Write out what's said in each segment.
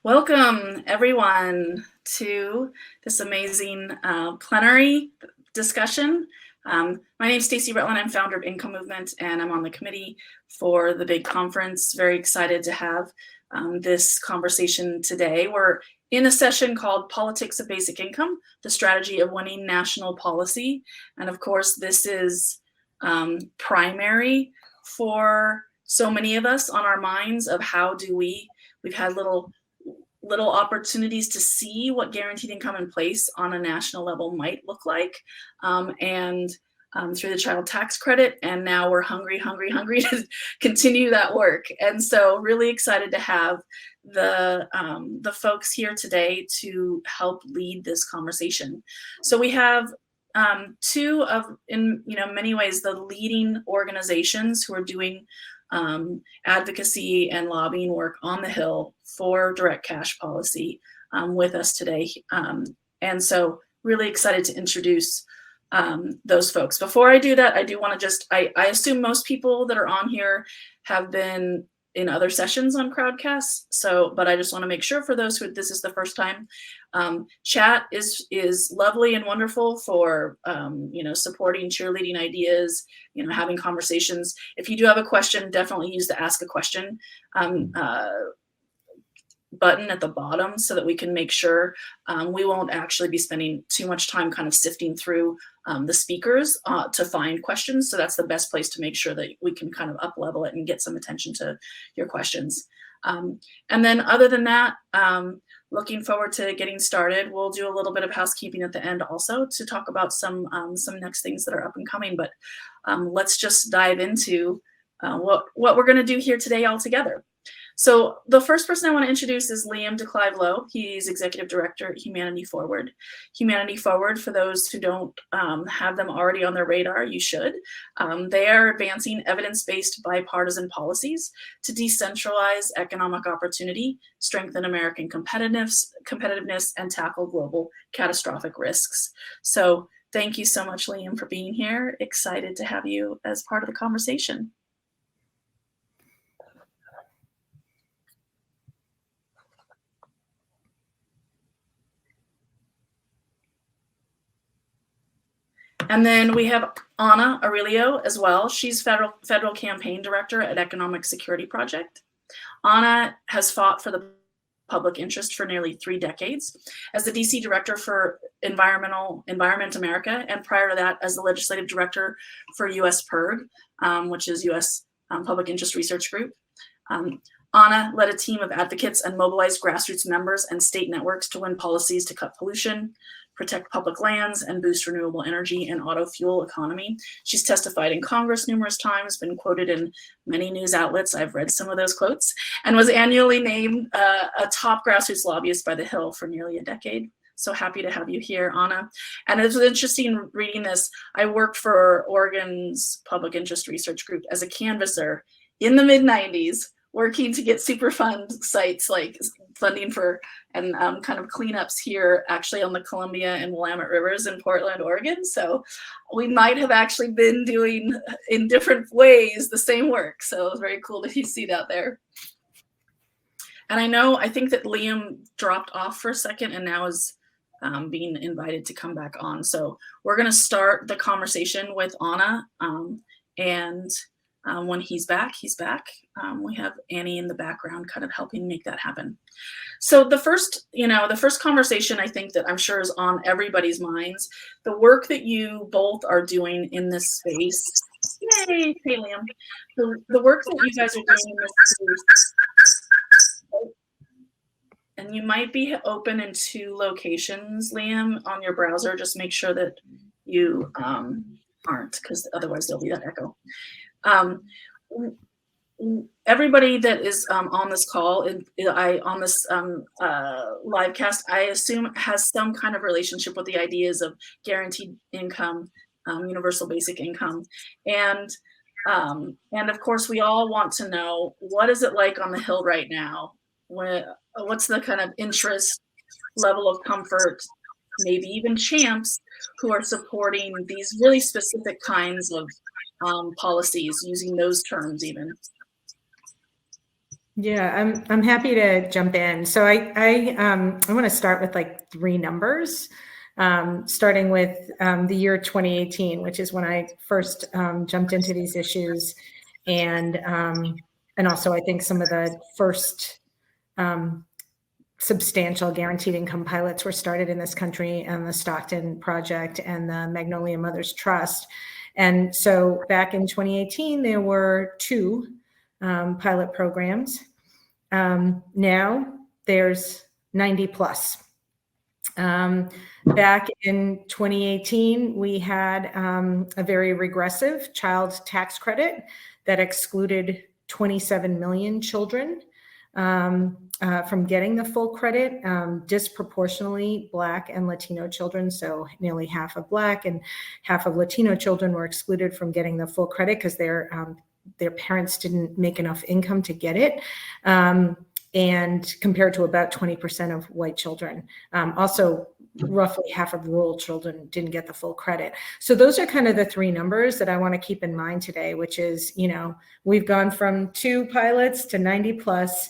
Welcome, everyone, to this amazing plenary discussion. My name is Stacey Rutland. I'm founder of Income Movement, and I'm on the committee for the big conference. Very excited to have this conversation today. We're in a session called Politics of Basic Income, the Strategy of Winning National Policy. And of course, this is primary for so many of us on our minds of how do we've had little opportunities to see what guaranteed income in place on a national level might look like, and through the child tax credit, and now we're hungry to continue that work. And so really excited to have the folks here today to help lead this conversation. So we have two of, in many ways, the leading organizations who are doing advocacy and lobbying work on the Hill for direct cash policy with us today. And so really excited to introduce those folks. Before I do that, I do want to I assume most people that are on here have been in other sessions on Crowdcast. But I just want to make sure for those who this is the first time, chat is lovely and wonderful for supporting, cheerleading ideas, having conversations. If you do have a question, definitely use the ask a question button at the bottom so that we can make sure we won't actually be spending too much time kind of sifting through the speakers to find questions. So that's the best place to make sure that we can kind of up level it and get some attention to your questions. And then other than that, looking forward to getting started. We'll do a little bit of housekeeping at the end also to talk about some next things that are up and coming. But let's just dive into what we're going to do here today all together. So the first person I want to introduce is deClive-Lowe. He's Executive Director at Humanity Forward. Humanity Forward, for those who don't have them already on their radar, you should. They are advancing evidence-based bipartisan policies to decentralize economic opportunity, strengthen American competitiveness, and tackle global catastrophic risks. So thank you so much, Liam, for being here. Excited to have you as part of the conversation. And then we have Anna Aurilio as well. She's federal campaign director at Economic Security Project. Anna has fought for the public interest for nearly 3 decades as the DC director for Environment America, and prior to that as the legislative director for US PIRG, which is US Public Interest Research Group. Anna led a team of advocates and mobilized grassroots members and state networks to win policies to cut pollution, protect public lands, and boost renewable energy and auto fuel economy. She's testified in Congress numerous times, been quoted in many news outlets. I've read some of those quotes, and was annually named a top grassroots lobbyist by The Hill for nearly a decade. So happy to have you here, Anna. And it was interesting reading this. I worked for Oregon's Public Interest Research Group as a canvasser in the mid-90s, working to get Superfund sites like funding for and kind of cleanups here actually on the Columbia and Willamette Rivers in Portland, Oregon. So we might have actually been doing in different ways the same work. So it was very cool to see that there. And I think that Liam dropped off for a second and now is being invited to come back on. So we're going to start the conversation with Anna, and when he's back, we have Annie in the background kind of helping make that happen. So the first conversation I think that I'm sure is on everybody's minds, the work that you both are doing in this space. Yay, hey Liam. The work that you guys are doing in this space, and you might be open in 2 locations, Liam, on your browser. Just make sure that you aren't, because otherwise there'll be that echo. Everybody that is on this call, on this live cast, I assume has some kind of relationship with the ideas of guaranteed income, universal basic income, and of course we all want to know, what is it like on the Hill right now? What's the kind of interest, level of comfort, maybe even champs who are supporting these really specific kinds of policies, using those terms even? Yeah, I'm happy to jump in. So I want to start with like 3 numbers, starting with the year 2018, which is when I first jumped into these issues, and also I think some of the first substantial guaranteed income pilots were started in this country, and the Stockton Project and the Magnolia Mothers Trust. And so back in 2018, there were 2 pilot programs. Now there's 90 plus. Back in 2018, we had a very regressive child tax credit that excluded 27 million children from getting the full credit, disproportionately Black and Latino children. So nearly half of Black and half of Latino children were excluded from getting the full credit because their parents didn't make enough income to get it. And compared to about 20% of white children. Also, roughly half of rural children didn't get the full credit. So those are kind of the 3 numbers that I want to keep in mind today, which is, we've gone from 2 pilots to 90 plus.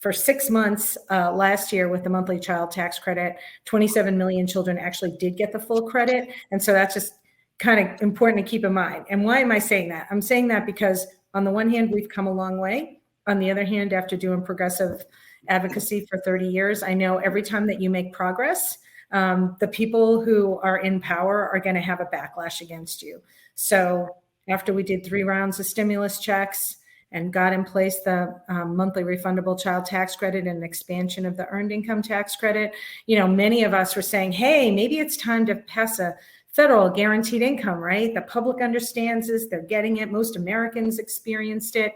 For 6 months last year with the monthly child tax credit, 27 million children actually did get the full credit. And so that's just kind of important to keep in mind. And why am I saying that? I'm saying that because on the one hand, we've come a long way. On the other hand, after doing progressive advocacy for 30 years, I know every time that you make progress, the people who are in power are going to have a backlash against you. So after we did 3 rounds of stimulus checks and got in place the monthly refundable child tax credit and expansion of the earned income tax credit, many of us were saying, hey, maybe it's time to pass a federal guaranteed income, right? The public understands this, they're getting it. Most Americans experienced it.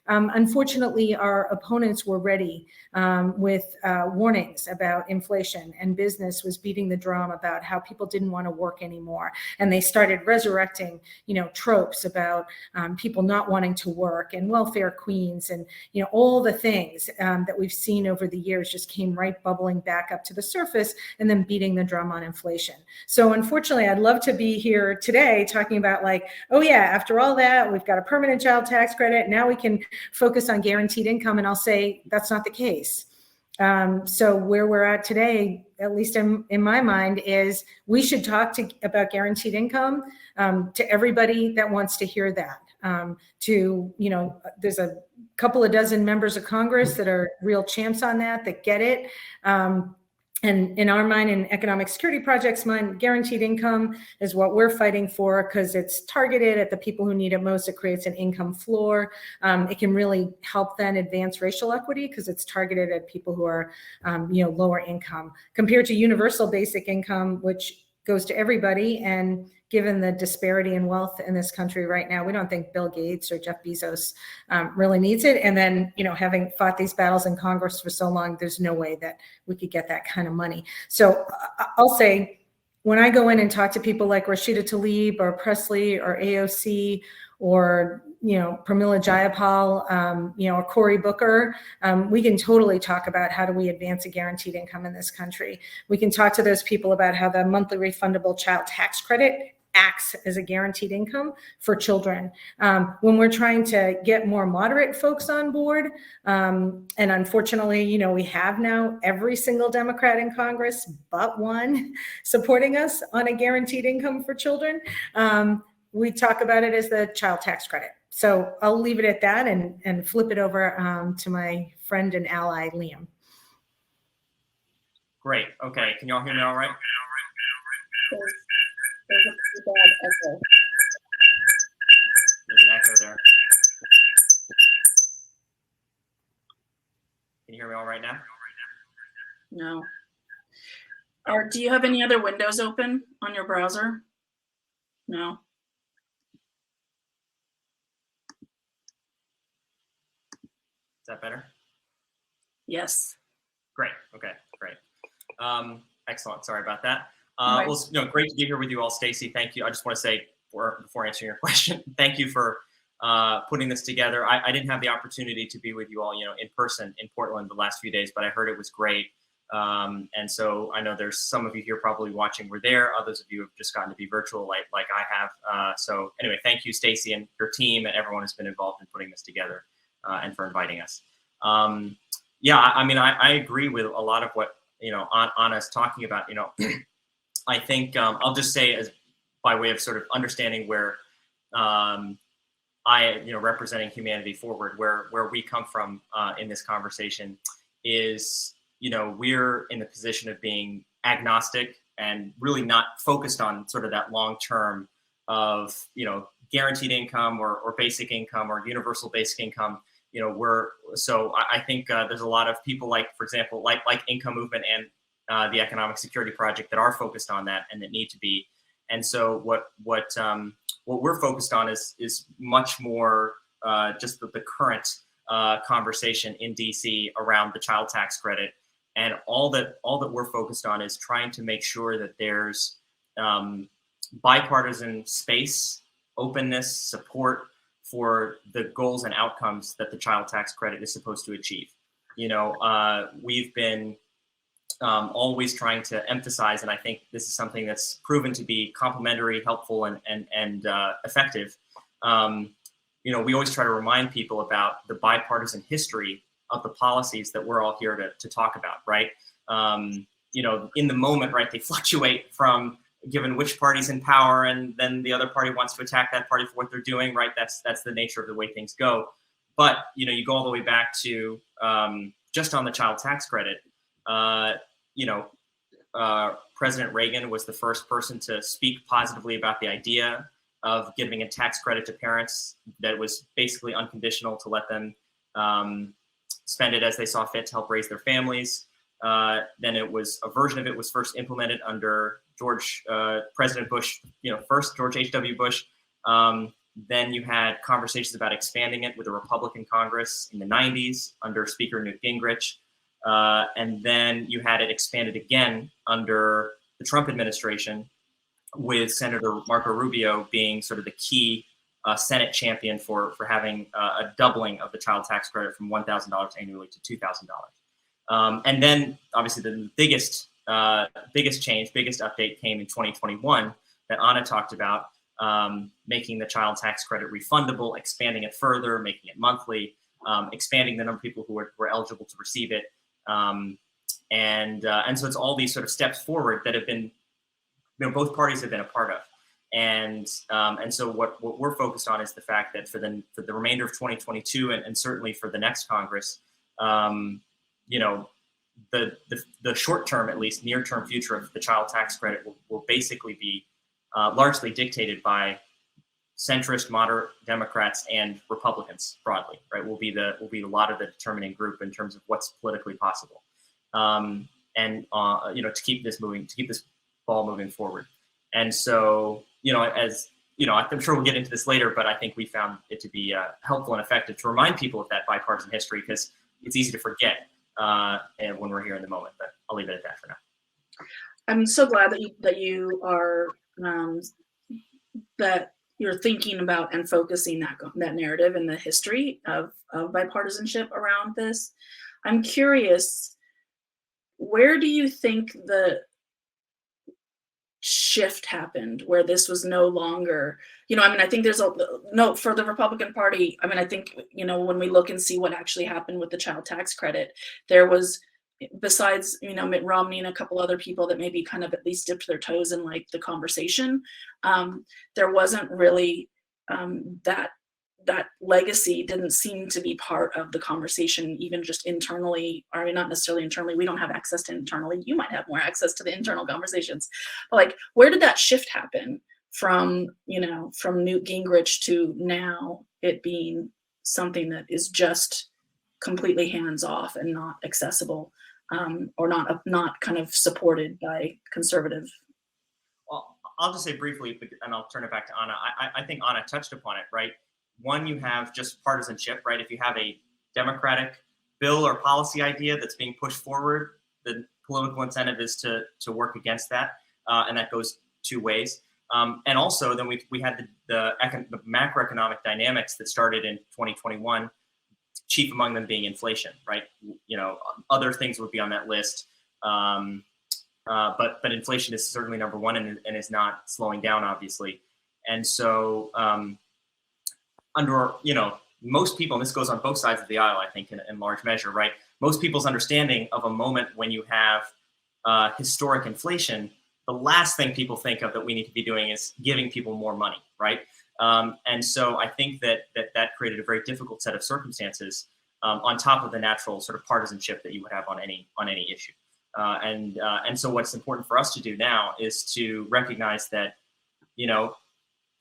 Unfortunately, our opponents were ready with warnings about inflation, and business was beating the drum about how people didn't want to work anymore. And they started resurrecting, tropes about people not wanting to work and welfare queens and, all the things that we've seen over the years just came right bubbling back up to the surface and then beating the drum on inflation. So unfortunately, I'd love to be here today talking about like, oh yeah, after all that, we've got a permanent child tax credit. Now we can focus on guaranteed income. And I'll say that's not the case. So where we're at today, at least in my mind, is we should talk about guaranteed income to everybody that wants to hear that. There's a couple of dozen members of Congress that are real champs on that get it. And in our mind, in Economic Security Project's mind, guaranteed income is what we're fighting for because it's targeted at the people who need it most. It creates an income floor. It can really help then advance racial equity because it's targeted at people who are, lower income compared to universal basic income, which goes to everybody. And given the disparity in wealth in this country right now, we don't think Bill Gates or Jeff Bezos really needs it. And then, having fought these battles in Congress for so long, there's no way that we could get that kind of money. So I'll say, when I go in and talk to people like Rashida Tlaib or Presley or AOC or, Pramila Jayapal, or Cory Booker, we can totally talk about how do we advance a guaranteed income in this country. We can talk to those people about how the monthly refundable child tax credit acts as a guaranteed income for children. When we're trying to get more moderate folks on board, and unfortunately, we have now every single Democrat in Congress but one supporting us on a guaranteed income for children, we talk about it as the child tax credit. So I'll leave it at that and flip it over to my friend and ally, Liam. Great. Okay. Can y'all hear me all right? There's an echo there. Can you hear me all right now? No. Or do you have any other windows open on your browser? No. Is that better? Yes. Great. Okay. Great. Excellent. Sorry about that. Right. Well, great to be here with you all, Stacy. Thank you. I just want to say before answering your question, thank you for putting this together. I didn't have the opportunity to be with you all, in person in Portland the last few days, but I heard it was great. And so I know there's some of you here probably watching were there. Others of you have just gotten to be virtual like I have. So anyway, thank you, Stacy, and your team and everyone who's been involved in putting this together and for inviting us. Yeah, I mean, I agree with a lot of what, Anna's talking about. I think I'll just say, as by way of sort of understanding where representing Humanity Forward, where we come from in this conversation is, we're in the position of being agnostic and really not focused on sort of that long term of, guaranteed income or basic income or universal basic income. I think there's a lot of people like, for example, like Income Movement and the Economic Security Project that are focused on that and that need to be. And so what we're focused on is much more just the current conversation in DC around the child tax credit, and all that we're focused on is trying to make sure that there's bipartisan space, openness, support for the goals and outcomes that the child tax credit is supposed to achieve. We've been always trying to emphasize, and I think this is something that's proven to be complementary, helpful, and effective. We always try to remind people about the bipartisan history of the policies that we're all here to talk about, right? In the moment, right, they fluctuate from given which party's in power, and then the other party wants to attack that party for what they're doing, right? That's the nature of the way things go. But you go all the way back to just on the child tax credit. President Reagan was the first person to speak positively about the idea of giving a tax credit to parents that was basically unconditional, to let them spend it as they saw fit to help raise their families. Then a version of it was first implemented under President Bush, first George H.W. Bush. Then you had conversations about expanding it with a Republican Congress in the 90s under Speaker Newt Gingrich. And then you had it expanded again under the Trump administration, with Senator Marco Rubio being sort of the key Senate champion for having a doubling of the child tax credit from $1,000 annually to $2,000. And then obviously the biggest change, biggest update came in 2021 that Anna talked about, making the child tax credit refundable, expanding it further, making it monthly, expanding the number of people who were eligible to receive it. And so it's all these sort of steps forward that have been, both parties have been a part of. And so what we're focused on is the fact that for the remainder of 2022 and certainly for the next Congress, the short term, at least near term future of the child tax credit will basically be largely dictated by centrist, moderate Democrats and Republicans broadly, right? Will be a lot of the determining group in terms of what's politically possible, to keep this ball moving forward. And so, I'm sure we'll get into this later, but I think we found it to be helpful and effective to remind people of that bipartisan history, because it's easy to forget and when we're here in the moment. But I'll leave it at that for now. I'm so glad that you are that you're thinking about and focusing that narrative and the history of bipartisanship around this. I'm curious, where do you think the shift happened where this was no longer, I think there's a note for the Republican Party. I think, when we look and see what actually happened with the child tax credit, there was, besides, Mitt Romney and a couple other people that maybe kind of at least dipped their toes in like the conversation, there wasn't really that legacy didn't seem to be part of the conversation, even just internally, or not necessarily internally. We don't have access to internally. You might have more access to the internal conversations. But like, where did that shift happen from Newt Gingrich to now it being something that is just completely hands off and not accessible, or not kind of supported by conservative? Well, I'll just say briefly, and I'll turn it back to Anna. I think Anna touched upon it, right? One, you have just partisanship, right? If you have a Democratic bill or policy idea that's being pushed forward, the political incentive is to work against that, and that goes two ways. And also, then we had the macroeconomic dynamics that started in 2021, chief among them being inflation, right? Other things would be on that list, but inflation is certainly number one, and is not slowing down, obviously. And so, under most people, and this goes on both sides of the aisle, I think, in large measure, right? Most people's understanding of a moment when you have historic inflation, the last thing people think of that we need to be doing is giving people more money, right? And so I think that created a very difficult set of circumstances on top of the natural sort of partisanship that you would have on any issue. And so what's important for us to do now is to recognize that, you know,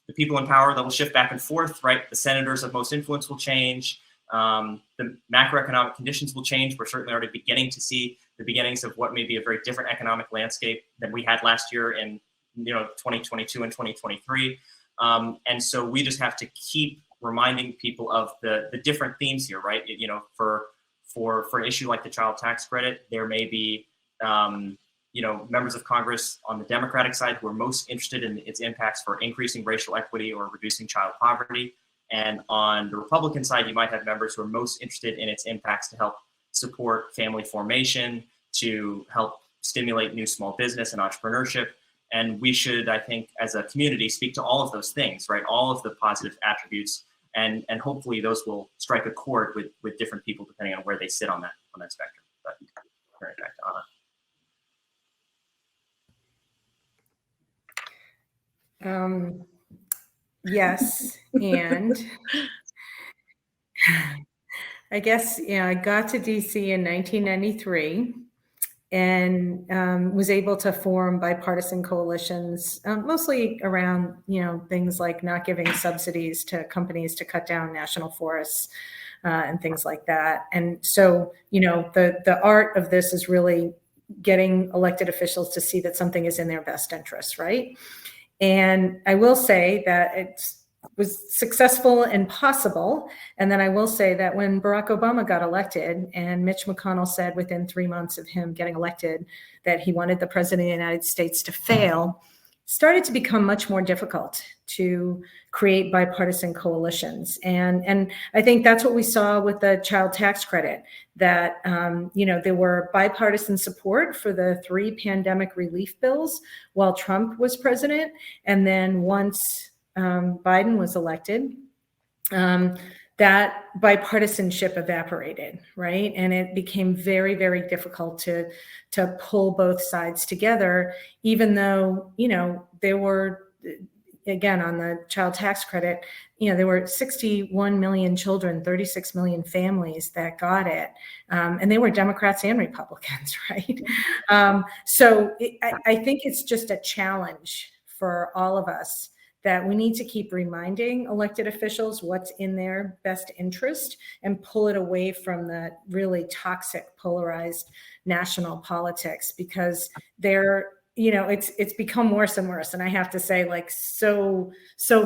the people in power, that will shift back and forth, right? The senators of most influence will change. The macroeconomic conditions will change. We're certainly already beginning to see the beginnings of what may be a very different economic landscape than we had last year in, you know, 2022 and 2023. And so we just have to keep reminding people of the different themes here, right? You know, for an issue like the child tax credit, there may be, you know, members of Congress on the Democratic side who are most interested in its impacts for increasing racial equity or reducing child poverty. And on the Republican side, you might have members who are most interested in its impacts to help support family formation, to help stimulate new small business and entrepreneurship. And we should, I think, as a community, speak to all of those things, right? All of the positive attributes, and hopefully those will strike a chord with different people depending on where they sit on that spectrum. But turn it back to Anna. Yes, and I guess, I got to DC in 1993 and was able to form bipartisan coalitions, mostly around, things like not giving subsidies to companies to cut down national forests and things like that. And so, the art of this is really getting elected officials to see that something is in their best interest, right? And I will say that it was successful and possible. And then I will say that when Barack Obama got elected and Mitch McConnell said within 3 months of him getting elected that he wanted the president of the United States to fail, it started to become much more difficult to create bipartisan coalitions. And I think that's what we saw with the child tax credit, that, there were bipartisan support for the 3 pandemic relief bills while Trump was president. And then once Biden was elected, that bipartisanship evaporated, right? And it became very, very difficult to pull both sides together, even though, there were, again, on the child tax credit, there were 61 million children, 36 million families that got it. And they were Democrats and Republicans, right? I think it's just a challenge for all of us that we need to keep reminding elected officials what's in their best interest and pull it away from the really toxic, polarized national politics, because they're, it's become worse and worse. And I have to say, so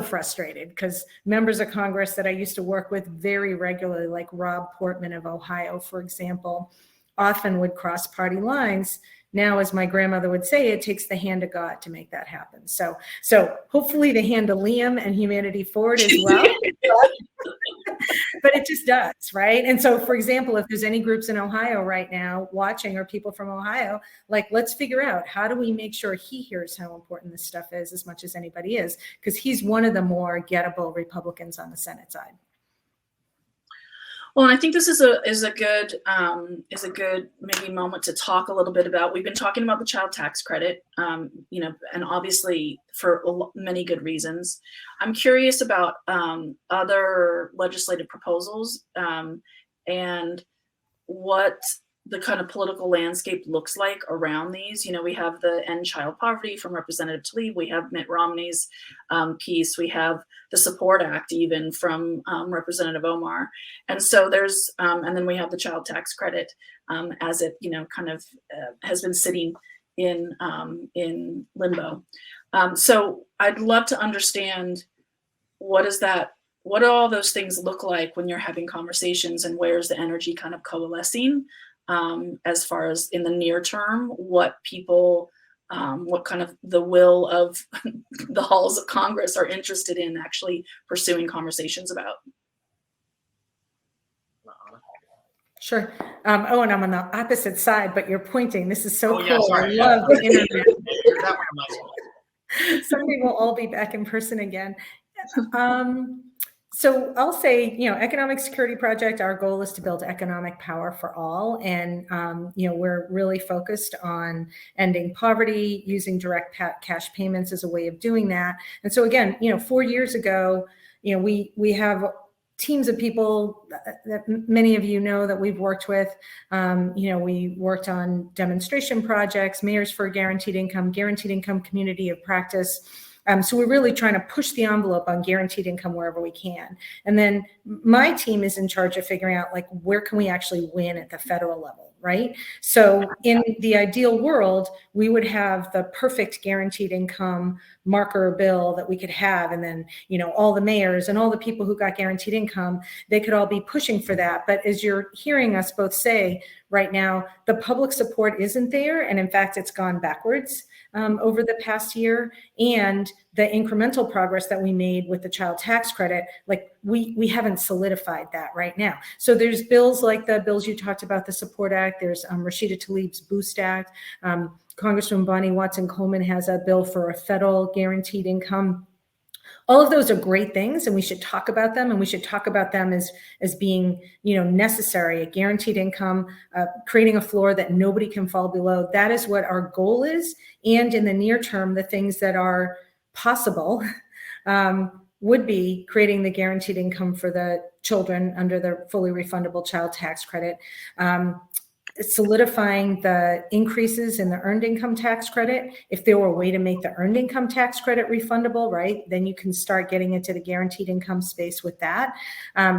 frustrated, because members of Congress that I used to work with very regularly, like Rob Portman of Ohio, for example, often would cross party lines. Now, as my grandmother would say, it takes the hand of God to make that happen. So hopefully the hand of Liam and Humanity Forward as well. But it just does, right? And so, for example, if there's any groups in Ohio right now watching, or people from Ohio, let's figure out, how do we make sure he hears how important this stuff is as much as anybody is? Because he's one of the more gettable Republicans on the Senate side. Well, and I think this is a good maybe moment to talk a little bit about. We've been talking about the child tax credit, and obviously for many good reasons. I'm curious about other legislative proposals and what the kind of political landscape looks like around these. We have the End Child Poverty from Representative Tlaib. We have Mitt Romney's piece. We have the Support Act even from Representative Omar. And so there's, and then we have the child tax credit as it, has been sitting in limbo. So I'd love to understand, what do all those things look like when you're having conversations, and where's the energy kind of coalescing? As far as in the near term, what kind of the will of the halls of Congress are interested in actually pursuing conversations about. Sure. And I'm on the opposite side, but you're pointing. This is so cool. Yeah, sorry. I love the internet. That one, Someday we'll all be back in person again. So I'll say, Economic Security Project, our goal is to build economic power for all. And, we're really focused on ending poverty, using direct cash payments as a way of doing that. And so again, 4 years ago, we have teams of people that many of you know that we've worked with. We worked on demonstration projects, Mayors for Guaranteed Income Community of Practice. So we're really trying to push the envelope on guaranteed income wherever we can. And then my team is in charge of figuring out where can we actually win at the federal level, right? So in the ideal world, we would have the perfect guaranteed income marker bill that we could have. And then, all the mayors and all the people who got guaranteed income, they could all be pushing for that. But as you're hearing us both say right now, the public support isn't there. And in fact, it's gone backwards over the past year. And the incremental progress that we made with the child tax credit, we haven't solidified that right now. So there's bills like the bills you talked about, the Support Act, there's Rashida Tlaib's Boost Act. Congresswoman Bonnie Watson-Coleman has a bill for a federal guaranteed income. All of those are great things, and we should talk about them, and we should talk about them as being, necessary. A guaranteed income, creating a floor that nobody can fall below. That is what our goal is. And in the near term, the things that are possible would be creating the guaranteed income for the children under the fully refundable child tax credit, solidifying the increases in the earned income tax credit. If there were a way to make the earned income tax credit refundable, right, then you can start getting into the guaranteed income space with that.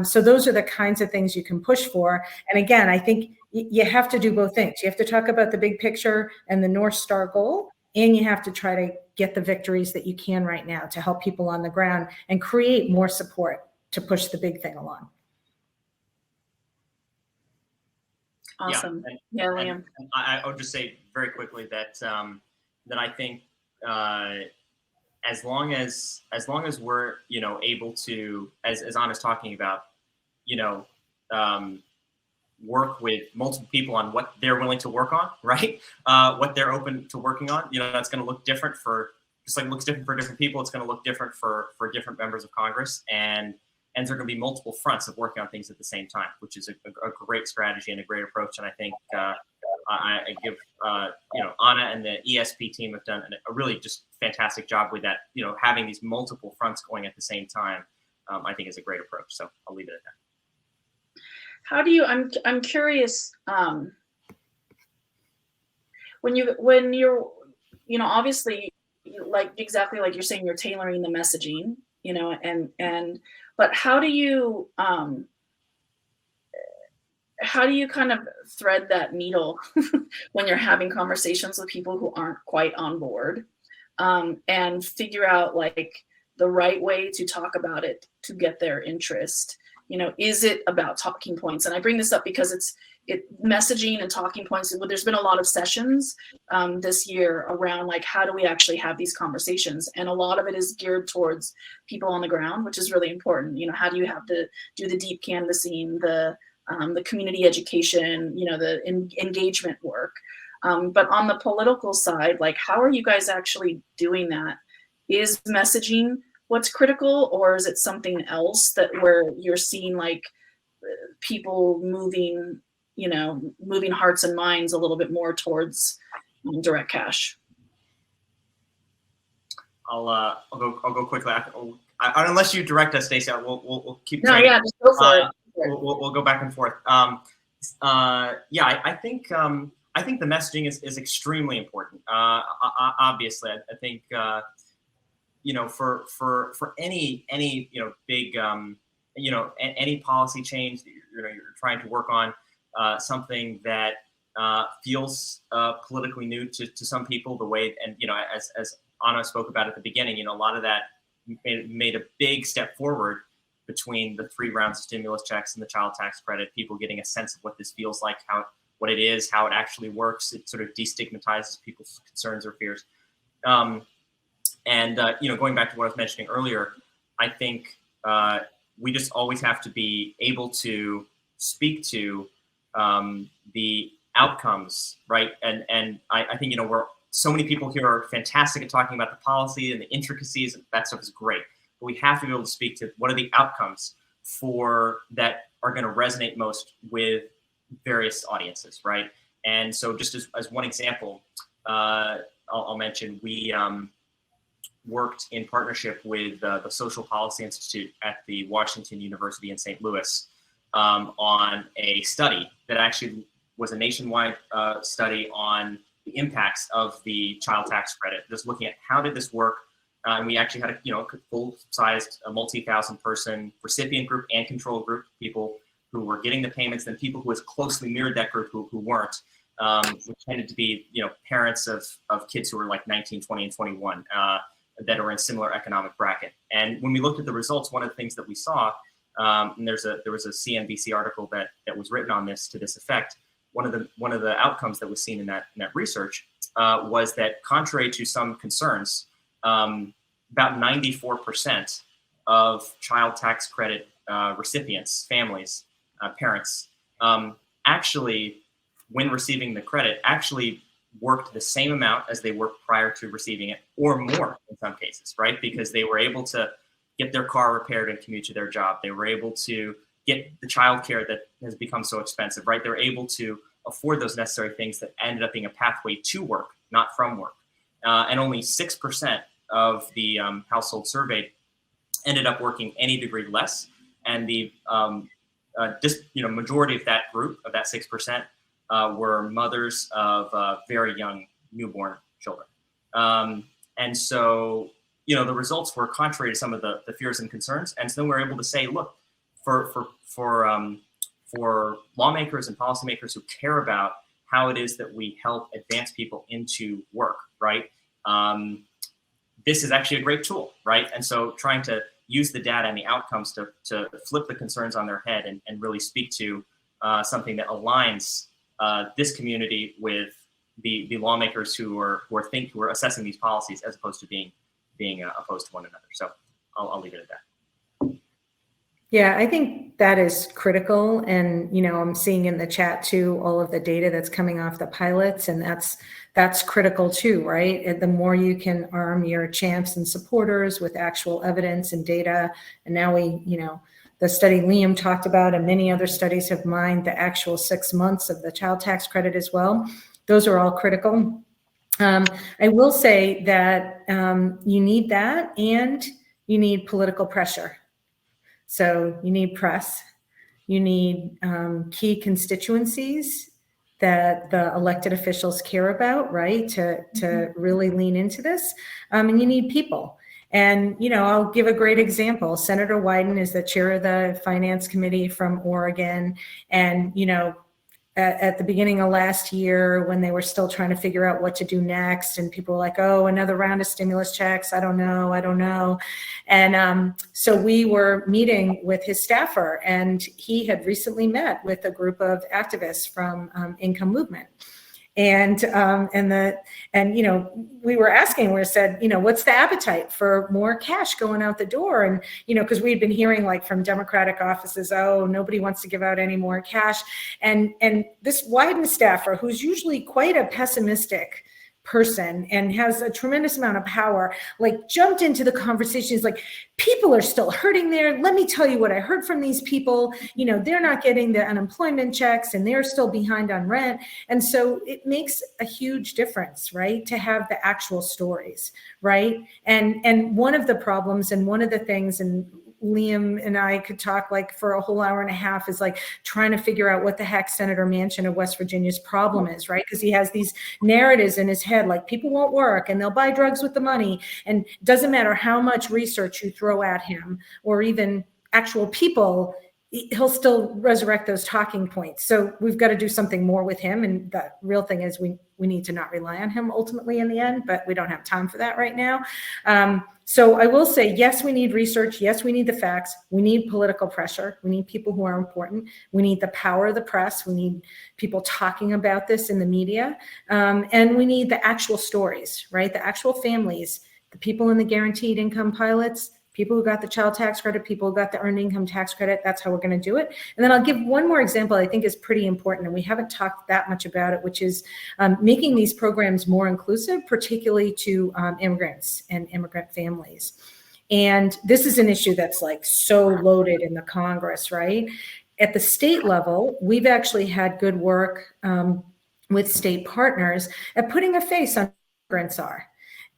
So those are the kinds of things you can push for. And again, I think you have to do both things. You have to talk about the big picture and the North Star goal, and you have to try to get the victories that you can right now to help people on the ground and create more support to push the big thing along. Awesome. Yeah, Liam. I would just say very quickly that that I think as long as we're able to, as Anna's talking about, work with multiple people on what they're willing to work on, right? What they're open to working on, that's going to look different just like it looks different for different people. It's going to look different for different members of Congress, and there are going to be multiple fronts of working on things at the same time, which is a great strategy and a great approach. And I think I give Anna and the ESP team have done a really just fantastic job with that. Having these multiple fronts going at the same time, I think is a great approach. So I'll leave it at that. How do you? I'm curious. When you're obviously exactly like you're saying, you're tailoring the messaging, but how do you kind of thread that needle when you're having conversations with people who aren't quite on board, and figure out the right way to talk about it to get their interest? Is it about talking points? And I bring this up because messaging and talking points. There's been a lot of sessions this year around how do we actually have these conversations, and a lot of it is geared towards people on the ground, which is really important. How do you have to do the deep canvassing, the community education, the engagement work, but on the political side, how are you guys actually doing that? Is messaging what's critical, or is it something else where you're seeing people moving hearts and minds a little bit more towards direct cash? I'll go quickly. Unless you direct us, Stacey, we'll keep. No, yeah, just go for it. We'll go back and forth. I think the messaging is extremely important. Obviously, I think for any big any policy change that you're trying to work on, something that feels politically new to some people, the way, and as Anna spoke about at the beginning, a lot of that made a big step forward between the 3 rounds of stimulus checks and the child tax credit, people getting a sense of what this feels like, what it is, how it actually works. It sort of destigmatizes people's concerns or fears. Going back to what I was mentioning earlier, I think we just always have to be able to speak to the outcomes, right? And I think, so many people here are fantastic at talking about the policy and the intricacies, and that stuff is great. but we have to be able to speak to what are the outcomes for that are going to resonate most with various audiences, right? And so just as one example, I'll mention, we worked in partnership with the Social Policy Institute at the Washington University in St. Louis on a study that actually was a nationwide study on the impacts of the child tax credit, just looking at how did this work. And we actually had a full-sized, multi-thousand person recipient group and control group, people who were getting the payments, and people who was closely mirrored that group who weren't, which tended to be parents of kids who were like 19, 20, and 21 that are in similar economic bracket. And when we looked at the results, one of the things that we saw, and there was a CNBC article that was written on this to this effect. One of the outcomes that was seen in that research was that, contrary to some concerns, about 94% of child tax credit recipients, families, parents, actually, when receiving the credit, actually worked the same amount as they worked prior to receiving it, or more in some cases, right? Because they were able to get their car repaired and commute to their job. They were able to get the childcare that has become so expensive, right? They're able to afford those necessary things that ended up being a pathway to work, not from work. And only 6% of the households surveyed ended up working any degree less. And the majority of that group, of that 6%, were mothers of very young newborn children. And so, the results were contrary to some of the fears and concerns. And so then we're able to say, look, for lawmakers and policymakers who care about how it is that we help advance people into work, right? This is actually a great tool, right? And so trying to use the data and the outcomes to flip the concerns on their head and really speak to something that aligns this community with the lawmakers who are assessing these policies, as opposed to being opposed to one another. So I'll leave it at that. Yeah, I think that is critical. And, I'm seeing in the chat too, all of the data that's coming off the pilots, and that's critical too, right? And the more you can arm your champs and supporters with actual evidence and data. And now the study Liam talked about, and many other studies have mined the actual 6 months of the child tax credit as well. Those are all critical. I will say that you need that, and you need political pressure. So you need press, you need key constituencies that the elected officials care about, right? To really lean into this, and you need people. And, I'll give a great example. Senator Wyden is the chair of the Finance Committee from Oregon. And, at the beginning of last year, when they were still trying to figure out what to do next, and people were like, oh, another round of stimulus checks, I don't know. And so we were meeting with his staffer, and he had recently met with a group of activists from Income Movement. And we were asking, we said, what's the appetite for more cash going out the door? And, because we'd been hearing like from Democratic offices, oh, nobody wants to give out any more cash. And this Wyden staffer, who's usually quite a pessimistic person and has a tremendous amount of power, like jumped into the conversation. He's like, people are still hurting there. Let me tell you what I heard from these people. They're not getting the unemployment checks, and they're still behind on rent. And so it makes a huge difference, right, to have the actual stories, right? And one of the problems, and one of the things, and Liam and I could talk like for a whole hour and a half, is like trying to figure out what the heck Senator Manchin of West Virginia's problem is, right? Because he has these narratives in his head, like people won't work and they'll buy drugs with the money. And it doesn't matter how much research you throw at him, or even actual people, he'll still resurrect those talking points. So we've got to do something more with him. And the real thing is we need to not rely on him ultimately in the end, but we don't have time for that right now. So I will say, yes, we need research. Yes, we need the facts. We need political pressure. We need people who are important. We need the power of the press. We need people talking about this in the media. And we need the actual stories, right? The actual families, the people in the guaranteed income pilots, people who got the child tax credit, people who got the earned income tax credit. That's how we're going to do it. And then I'll give one more example I think is pretty important, and we haven't talked that much about it, which is making these programs more inclusive, particularly to immigrants and immigrant families. And this is an issue that's like so loaded in the Congress, right? At the state level, we've actually had good work with state partners at putting a face on what immigrants are.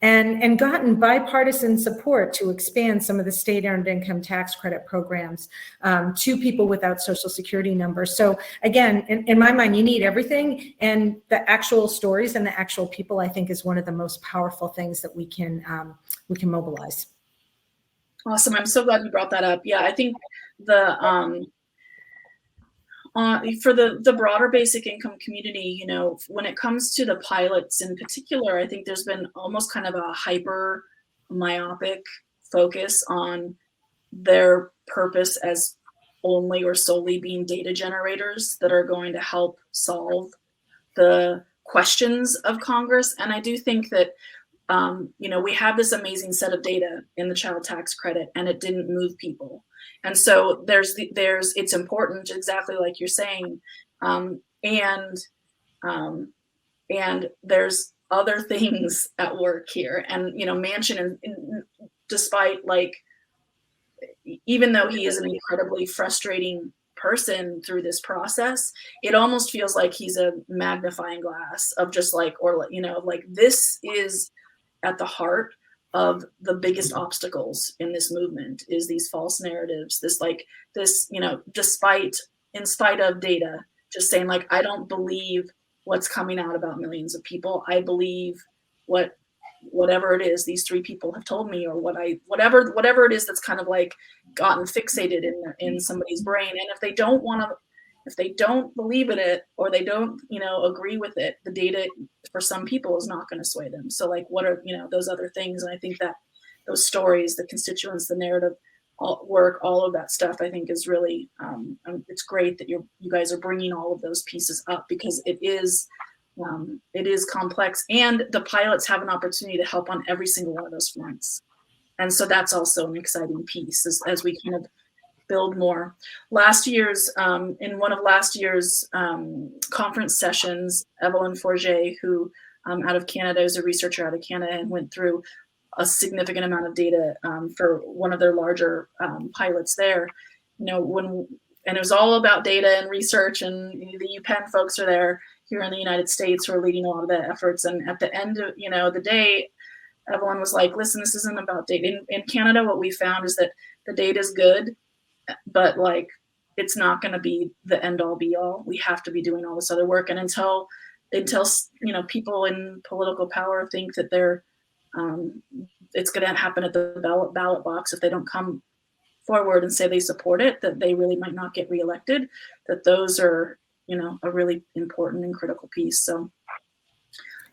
And gotten bipartisan support to expand some of the state earned income tax credit programs to people without social security numbers. So again, in my mind, you need everything, and the actual stories and the actual people, I think, is one of the most powerful things that we can mobilize. Awesome. I'm so glad you brought that up. Yeah, I think the for the broader basic income community, you know, when it comes to the pilots in particular, I think there's been almost kind of a hyper myopic focus on their purpose as only or solely being data generators that are going to help solve the questions of Congress. And I do think that, you know, we have this amazing set of data in the child tax credit, and it didn't move people. And so it's important, exactly like you're saying, and there's other things at work here. And you know, Manchin, despite like, even though he is an incredibly frustrating person through this process, it almost feels like he's a magnifying glass of just like, or you know, like this is at the heart of the biggest obstacles in this movement, is these false narratives, this, you know, in spite of data, just saying like, I don't believe what's coming out about millions of people. I believe whatever it is these three people have told me, or whatever it is that's kind of like gotten fixated in somebody's brain. And if they don't believe in it, or they don't, you know, agree with it, the data for some people is not going to sway them. So like, what are, you know, those other things? And I think that those stories, the constituents, the narrative work, all of that stuff, I think is really, it's great that you guys are bringing all of those pieces up, because it is complex, and the pilots have an opportunity to help on every single one of those fronts. And so that's also an exciting piece as we kind of build more. In one of last year's conference sessions, Evelyn Forget, who out of Canada, is a researcher out of Canada, and went through a significant amount of data for one of their larger pilots there. You know, and it was all about data and research, and the UPenn folks are there here in the United States who are leading a lot of the efforts. And at the end of, you know, the day, Evelyn was like, listen, this isn't about data. In Canada, what we found is that the data is good, but like, it's not going to be the end all be all. We have to be doing all this other work. And until you know, people in political power think that they're it's going to happen at the ballot box, if they don't come forward and say they support it, that they really might not get reelected, that those are, you know, a really important and critical piece. So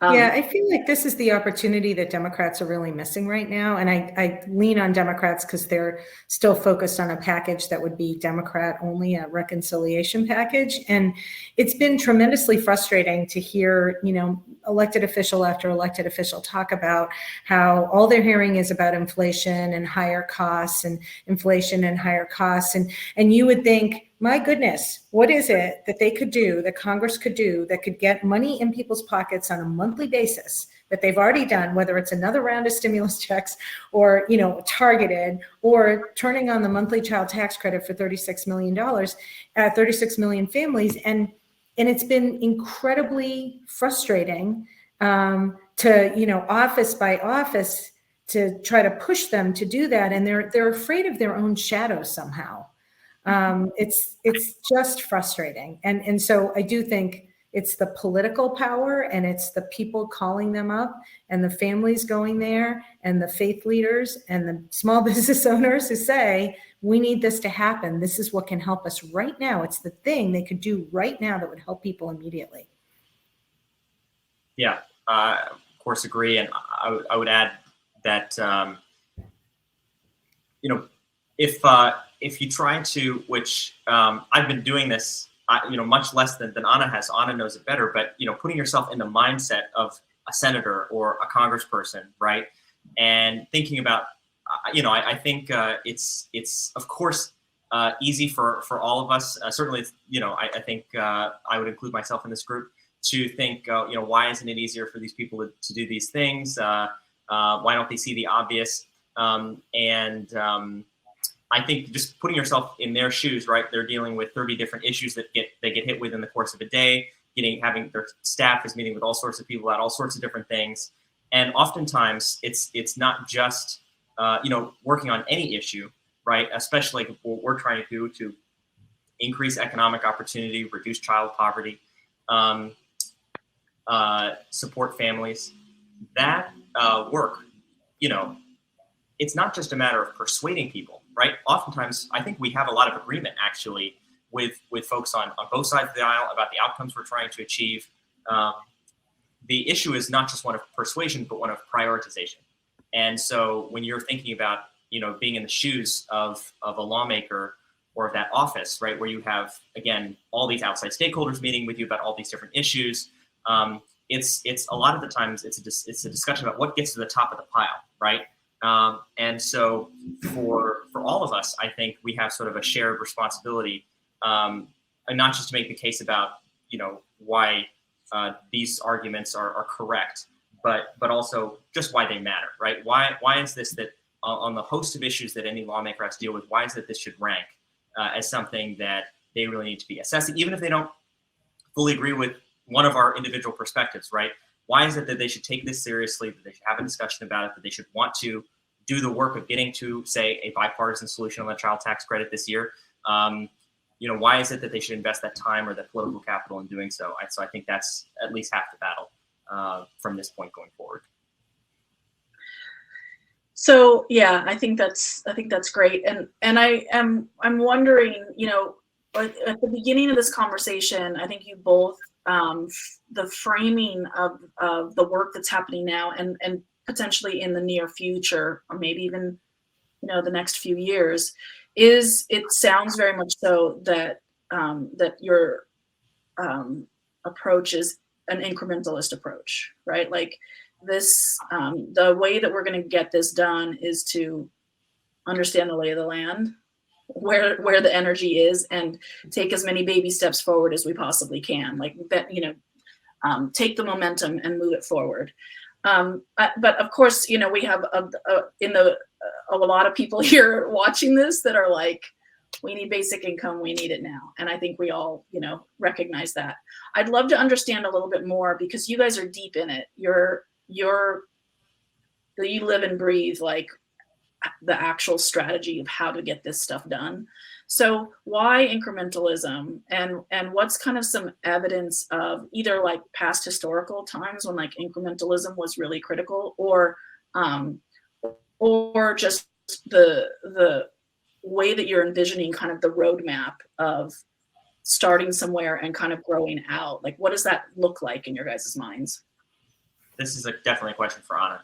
yeah, I feel like this is the opportunity that Democrats are really missing right now. And I lean on Democrats because they're still focused on a package that would be Democrat only, a reconciliation package. And it's been tremendously frustrating to hear, you know, elected official after elected official talk about how all they're hearing is about inflation and higher costs, and inflation and higher costs. And you would think, my goodness, what is it that they could do, that Congress could do, that could get money in people's pockets on a monthly basis that they've already done, whether it's another round of stimulus checks, or, you know, targeted, or turning on the monthly child tax credit for $36 million, 36 million families. And it's been incredibly frustrating to, you know, office by office, to try to push them to do that. And they're afraid of their own shadows somehow. It's just frustrating. And so I do think it's the political power, and it's the people calling them up, and the families going there, and the faith leaders and the small business owners who say, we need this to happen. This is what can help us right now. It's the thing they could do right now that would help people immediately. Yeah, of course, agree. And I would add that, you know, if you try to, which I've been doing this, you know, much less than Anna has. Anna knows it better, but, you know, putting yourself in the mindset of a senator or a congressperson, right? And thinking about, you know, I think it's of course easy for all of us. Certainly, you know, I think I would include myself in this group, to think, you know, why isn't it easier for these people to do these things? Why don't they see the obvious? I think just putting yourself in their shoes, right? They're dealing with 30 different issues that they get hit with in the course of a day. Having their staff is meeting with all sorts of people about all sorts of different things, and oftentimes it's not just working on any issue, right? Especially like what we're trying to do to increase economic opportunity, reduce child poverty, support families. That work, it's not just a matter of persuading people, right? Oftentimes, I think we have a lot of agreement actually with folks on both sides of the aisle about the outcomes we're trying to achieve. The issue is not just one of persuasion, but one of prioritization. And so when you're thinking about, being in the shoes of a lawmaker or of that office, right, where you have, again, all these outside stakeholders meeting with you about all these different issues, it's a lot of the times it's a discussion about what gets to the top of the pile, right? And so for all of us, I think we have sort of a shared responsibility, and not just to make the case about, why these arguments are correct, but also just why they matter, right? Why is this that on the host of issues that any lawmaker has to deal with, why is it this should rank as something that they really need to be assessing, even if they don't fully agree with one of our individual perspectives, right? Why is it that they should take this seriously, that they should have a discussion about it, that they should want to do the work of getting to, say, a bipartisan solution on the child tax credit this year? Why is it that they should invest that time or that political capital in doing so? So I think that's at least half the battle from this point going forward. So yeah, I think that's great, and I'm wondering, at the beginning of this conversation, I think you both the framing of the work that's happening now and potentially in the near future, or maybe even the next few years, it sounds very much so that that your approach is an incrementalist approach, right? Like this, the way that we're going to get this done is to understand the lay of the land, where the energy is, and take as many baby steps forward as we possibly can. Like that, take the momentum and move it forward. But of course, we have a lot of people here watching this that are like, we need basic income, we need it now. And I think we all, recognize that. I'd love to understand a little bit more, because you guys are deep in it. You live and breathe like the actual strategy of how to get this stuff done. So why incrementalism, and what's kind of some evidence of either like past historical times when like incrementalism was really critical, or just the way that you're envisioning kind of the roadmap of starting somewhere and kind of growing out? Like, what does that look like in your guys' minds? This is definitely a question for Anna.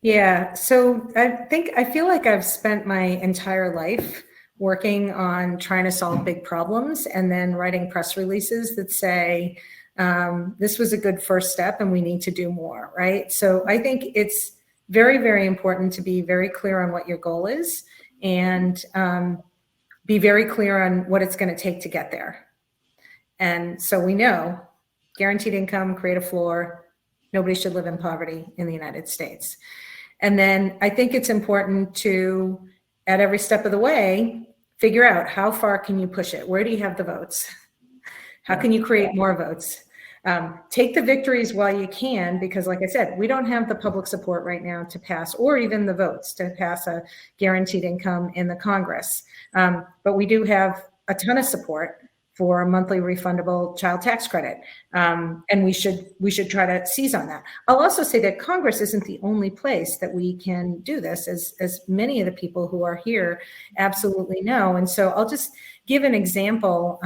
Yeah, so I feel like I've spent my entire life working on trying to solve big problems and then writing press releases that say, this was a good first step and we need to do more, right? So I think it's very, very important to be very clear on what your goal is, and be very clear on what it's going to take to get there. And so we know guaranteed income, create a floor, nobody should live in poverty in the United States. And then I think it's important to, at every step of the way, figure out how far can you push it? Where do you have the votes? How can you create more votes? Take the victories while you can, because like I said, we don't have the public support right now to pass, or even the votes to pass a guaranteed income in the Congress. But we do have a ton of support for a monthly refundable child tax credit. And we should try to seize on that. I'll also say that Congress isn't the only place that we can do this, as many of the people who are here absolutely know. And so I'll just give an example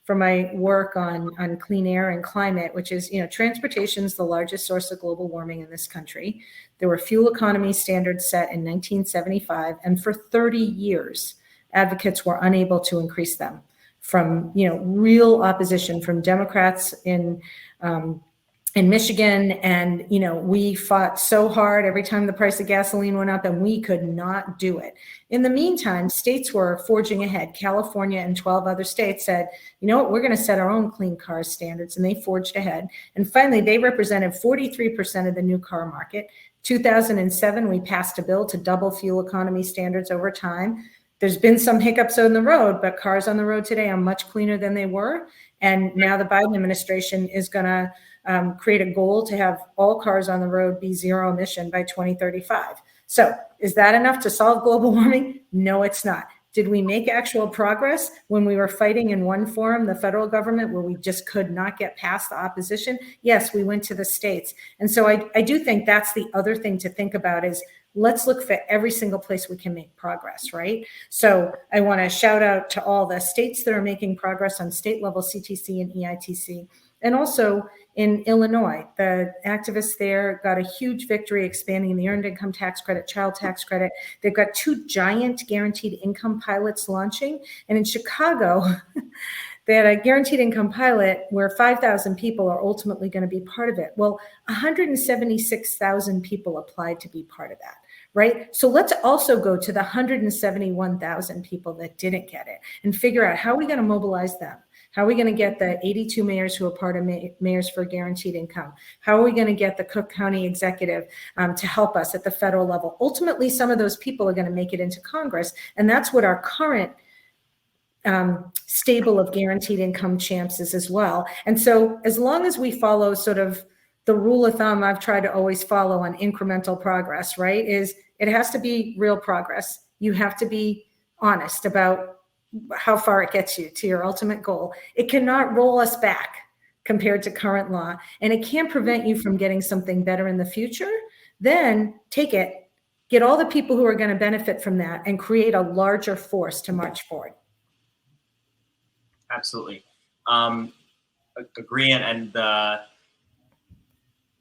from my work on clean air and climate, which is, transportation is the largest source of global warming in this country. There were fuel economy standards set in 1975, and for 30 years, advocates were unable to increase them, from real opposition from Democrats in Michigan. And we fought so hard every time the price of gasoline went up, and we could not do it. In the meantime, states were forging ahead. California and 12 other states said, you know what, we're going to set our own clean car standards, and they forged ahead. And finally, they represented 43% of the new car market. 2007, we passed a bill to double fuel economy standards over time. There's been some hiccups on the road, but cars on the road today are much cleaner than they were. And now the Biden administration is going to create a goal to have all cars on the road be zero emission by 2035. So is that enough to solve global warming? No, it's not. Did we make actual progress when we were fighting in one forum, the federal government, where we just could not get past the opposition? Yes, we went to the states. And so I do think that's the other thing to think about is let's look for every single place we can make progress, right? So I want to shout out to all the states that are making progress on state level CTC and EITC. And also in Illinois, the activists there got a huge victory expanding the earned income tax credit, child tax credit. They've got 2 giant guaranteed income pilots launching. And in Chicago, they had a guaranteed income pilot where 5,000 people are ultimately going to be part of it. Well, 176,000 people applied to be part of that, right? So let's also go to the 171,000 people that didn't get it and figure out how are we going to mobilize them? How are we going to get the 82 mayors who are part of Mayors for Guaranteed Income? How are we going to get the Cook County executive to help us at the federal level? Ultimately, some of those people are going to make it into Congress, and that's what our current stable of guaranteed income champs is as well. And so as long as we follow sort of the rule of thumb I've tried to always follow on incremental progress, right, is it has to be real progress. You have to be honest about how far it gets you to your ultimate goal. It cannot roll us back compared to current law, and it can't prevent you from getting something better in the future. Then take it, get all the people who are going to benefit from that, and create a larger force to march forward. Absolutely. Agree. And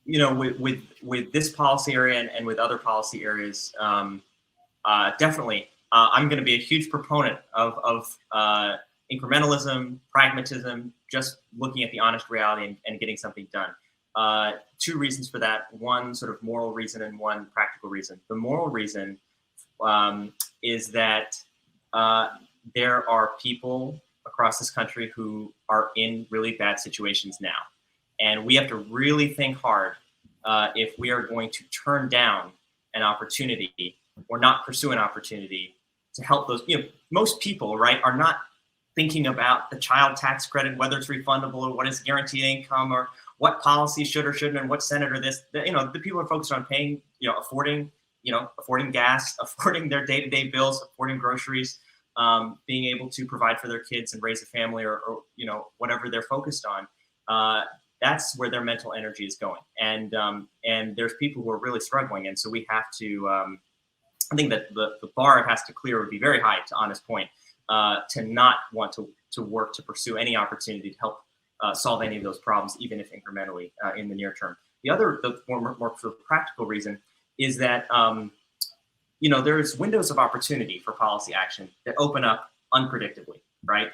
with this policy area and with other policy areas, definitely, I'm going to be a huge proponent of incrementalism, pragmatism, just looking at the honest reality and getting something done. 2 reasons for that. One sort of moral reason and one practical reason. The moral reason is that there are people across this country who are in really bad situations now. And we have to really think hard if we are going to turn down an opportunity or not pursue an opportunity to help those, most people, right, are not thinking about the child tax credit, whether it's refundable or what is guaranteed income or what policy should or shouldn't and what senator this, the people are focused on paying, affording gas, affording their day-to-day bills, affording groceries, being able to provide for their kids and raise a family or whatever they're focused on. That's where their mental energy is going. And there's people who are really struggling. And so we have to, I think that the bar it has to clear would be very high, to Anna's point, to not want to work to pursue any opportunity to help solve any of those problems, even if incrementally in the near term. The other, the more sort of practical reason is that, there's windows of opportunity for policy action that open up unpredictably, right?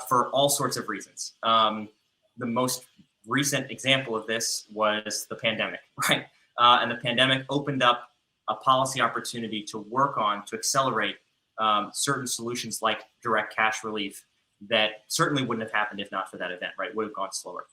For all sorts of reasons. The most recent example of this was the pandemic, right? And the pandemic opened up a policy opportunity to work on, to accelerate certain solutions like direct cash relief that certainly wouldn't have happened if not for that event, right? Would have gone slower.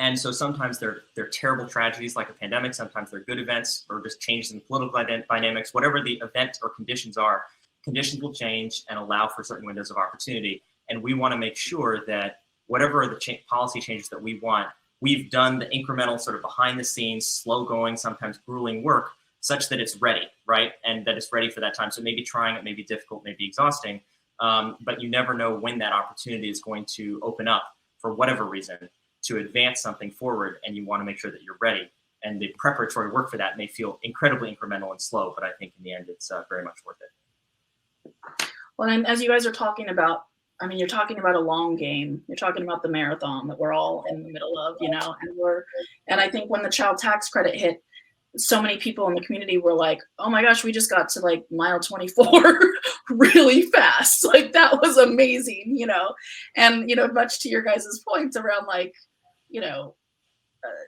And so sometimes they're terrible tragedies like a pandemic, sometimes they're good events or just changes in political dynamics. Whatever the event or conditions are, conditions will change and allow for certain windows of opportunity. And we want to make sure that whatever are the policy changes that we want, we've done the incremental sort of behind the scenes, slow going, sometimes grueling work such that it's ready, right? And that it's ready for that time. So maybe trying it may be difficult, may be exhausting, but you never know when that opportunity is going to open up for whatever reason to advance something forward, and you want to make sure that you're ready. And the preparatory work for that may feel incredibly incremental and slow, but I think in the end, it's very much worth it. Well, and as you guys are talking about, you're talking about a long game. You're talking about the marathon that we're all in the middle of, and I think when the child tax credit hit, so many people in the community were like, oh my gosh, we just got to like mile 24 really fast. Like that was amazing, and, much to your guys' points around like,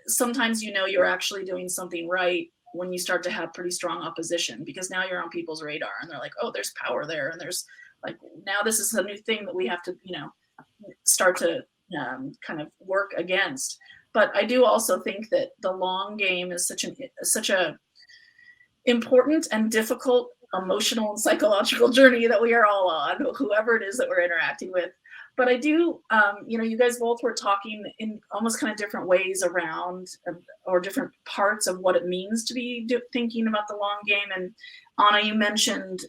sometimes, you're actually doing something right when you start to have pretty strong opposition, because now you're on people's radar and they're like, oh, there's power there. And there's like, now this is a new thing that we have to, start to kind of work against. but I do also think that the long game is such a important and difficult emotional and psychological journey that we are all on, whoever it is that we're interacting with. But I do, you guys both were talking in almost kind of different ways around, or different parts of what it means to be thinking about the long game. And Anna, you mentioned,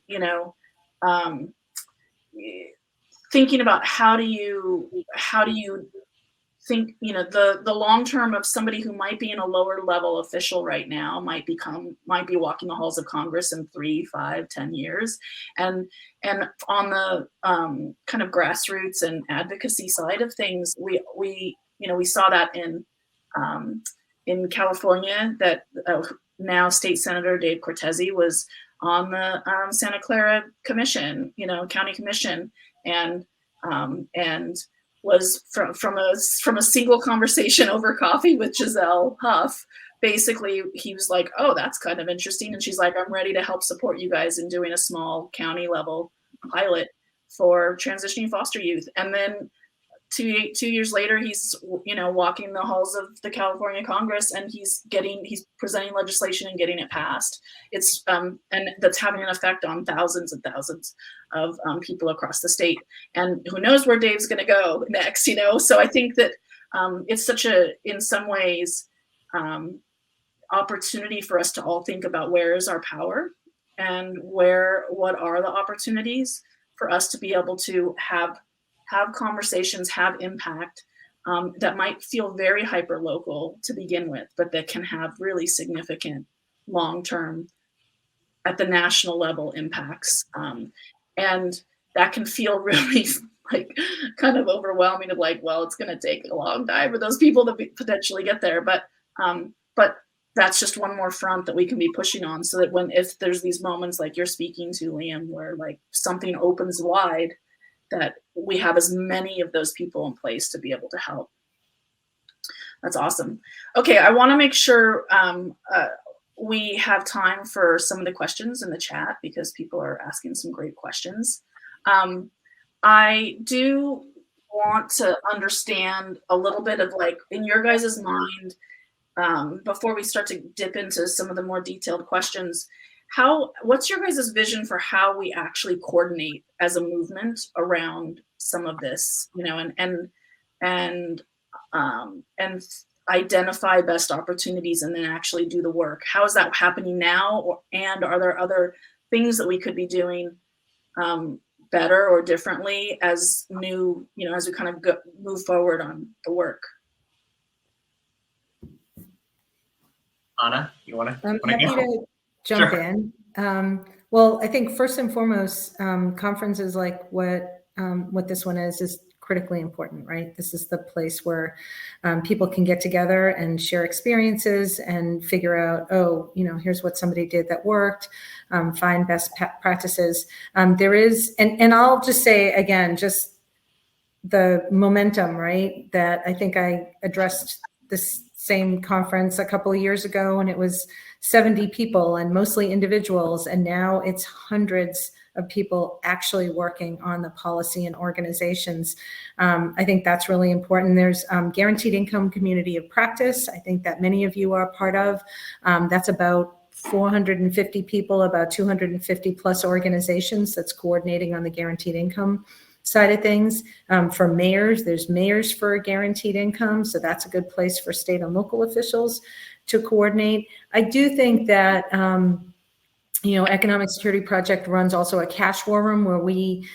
thinking about how do you think, the long term of somebody who might be in a lower level official right now might be walking the halls of Congress in 3, 5, 10 years. And on the kind of grassroots and advocacy side of things, we saw that in California, that now State Senator Dave Cortese was on the Santa Clara Commission, County Commission, and was from a single conversation over coffee with Giselle Huff. Basically, he was like, "Oh, that's kind of interesting," and she's like, "I'm ready to help support you guys in doing a small county level pilot for transitioning foster youth." And then 2 years later, he's walking the halls of the California Congress, and he's presenting legislation and getting it passed. It's and that's having an effect on thousands and thousands of people across the state. And who knows where Dave's going to go next? So I think that it's such in some ways, opportunity for us to all think about where is our power and what are the opportunities for us to be able to have conversations, have impact, that might feel very hyper local to begin with, but that can have really significant long-term at the national level impacts. And that can feel really like kind of overwhelming of like, well, it's going to take a long time for those people to potentially get there. But that's just one more front that we can be pushing on, so that if there's these moments like you're speaking to, Liam, where like something opens wide, that we have as many of those people in place to be able to help. That's awesome. Okay, I want to make sure we have time for some of the questions in the chat, because people are asking some great questions. I do want to understand a little bit of like, in your guys' mind, before we start to dip into some of the more detailed questions, what's your guys' vision for how we actually coordinate as a movement around some of this, and identify best opportunities and then actually do the work? How is that happening now? And are there other things that we could be doing better or differently as we kind of move forward on the work? Anna, you want to? I'm happy to jump in. Well, I think first and foremost, conferences like what this one is critically important, right? This is the place where people can get together and share experiences and figure out, here's what somebody did that worked, find best practices. There is, and I'll just say again, just the momentum, right? That I think I addressed this same conference a couple of years ago, and it was 70 people and mostly individuals. And now it's hundreds of people actually working on the policy and organizations. I think that's really important. There's guaranteed income community of practice. I think that many of you are part of. That's about 450 people, about 250 plus organizations that's coordinating on the guaranteed income side of things. For mayors, there's mayors for guaranteed income. So that's a good place for state and local officials to coordinate. I do think that, Economic Security Project runs also a cash war room where we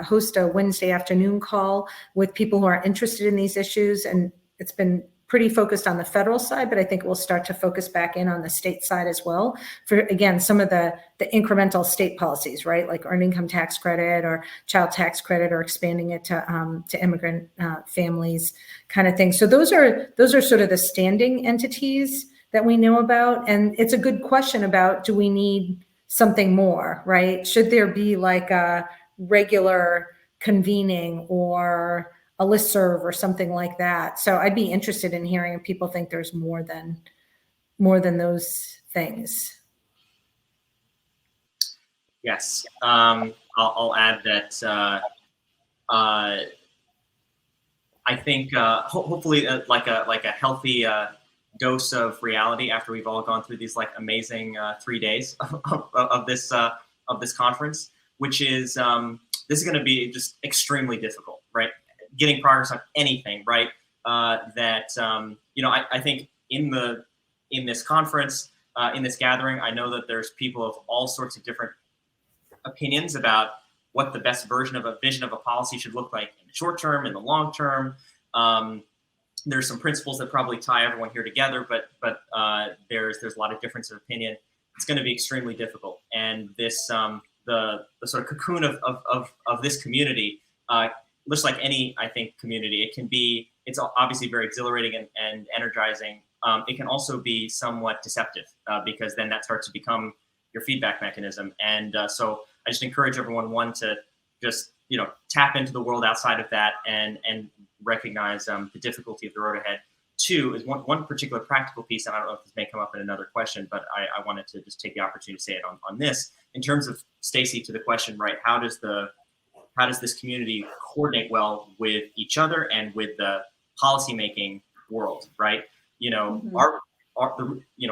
host a Wednesday afternoon call with people who are interested in these issues. And it's been pretty focused on the federal side, but I think we'll start to focus back in on the state side as well for, again, some of the incremental state policies, right? Like earned income tax credit or child tax credit, or expanding it to immigrant families kind of thing. So those are sort of the standing entities that we know about. And it's a good question about, do we need something more, right? Should there be like a regular convening or a listserv or something like that? So I'd be interested in hearing if people think there's more than those things. Yes, I'll add that I think hopefully like a healthy dose of reality after we've all gone through these like amazing 3 days of this conference, which is this is going to be just extremely difficult, right? Getting progress on anything, right? I think in this conference, in this gathering, I know that there's people of all sorts of different opinions about what the best version of a vision of a policy should look like in the short term, in the long term. There's some principles that probably tie everyone here together, but there's a lot of difference of opinion. It's going to be extremely difficult, and this the sort of cocoon of this community looks like any, I think, community. It's obviously very exhilarating and energizing. It can also be somewhat deceptive because then that starts to become your feedback mechanism. And so I just encourage everyone, to just tap into the world outside of that and recognize the difficulty of the road ahead. Two is one particular practical piece, and I don't know if this may come up in another question, but I wanted to just take the opportunity to say it on this. In terms of Stacy, to the question, right? How does this community coordinate well with each other and with the policymaking world, right?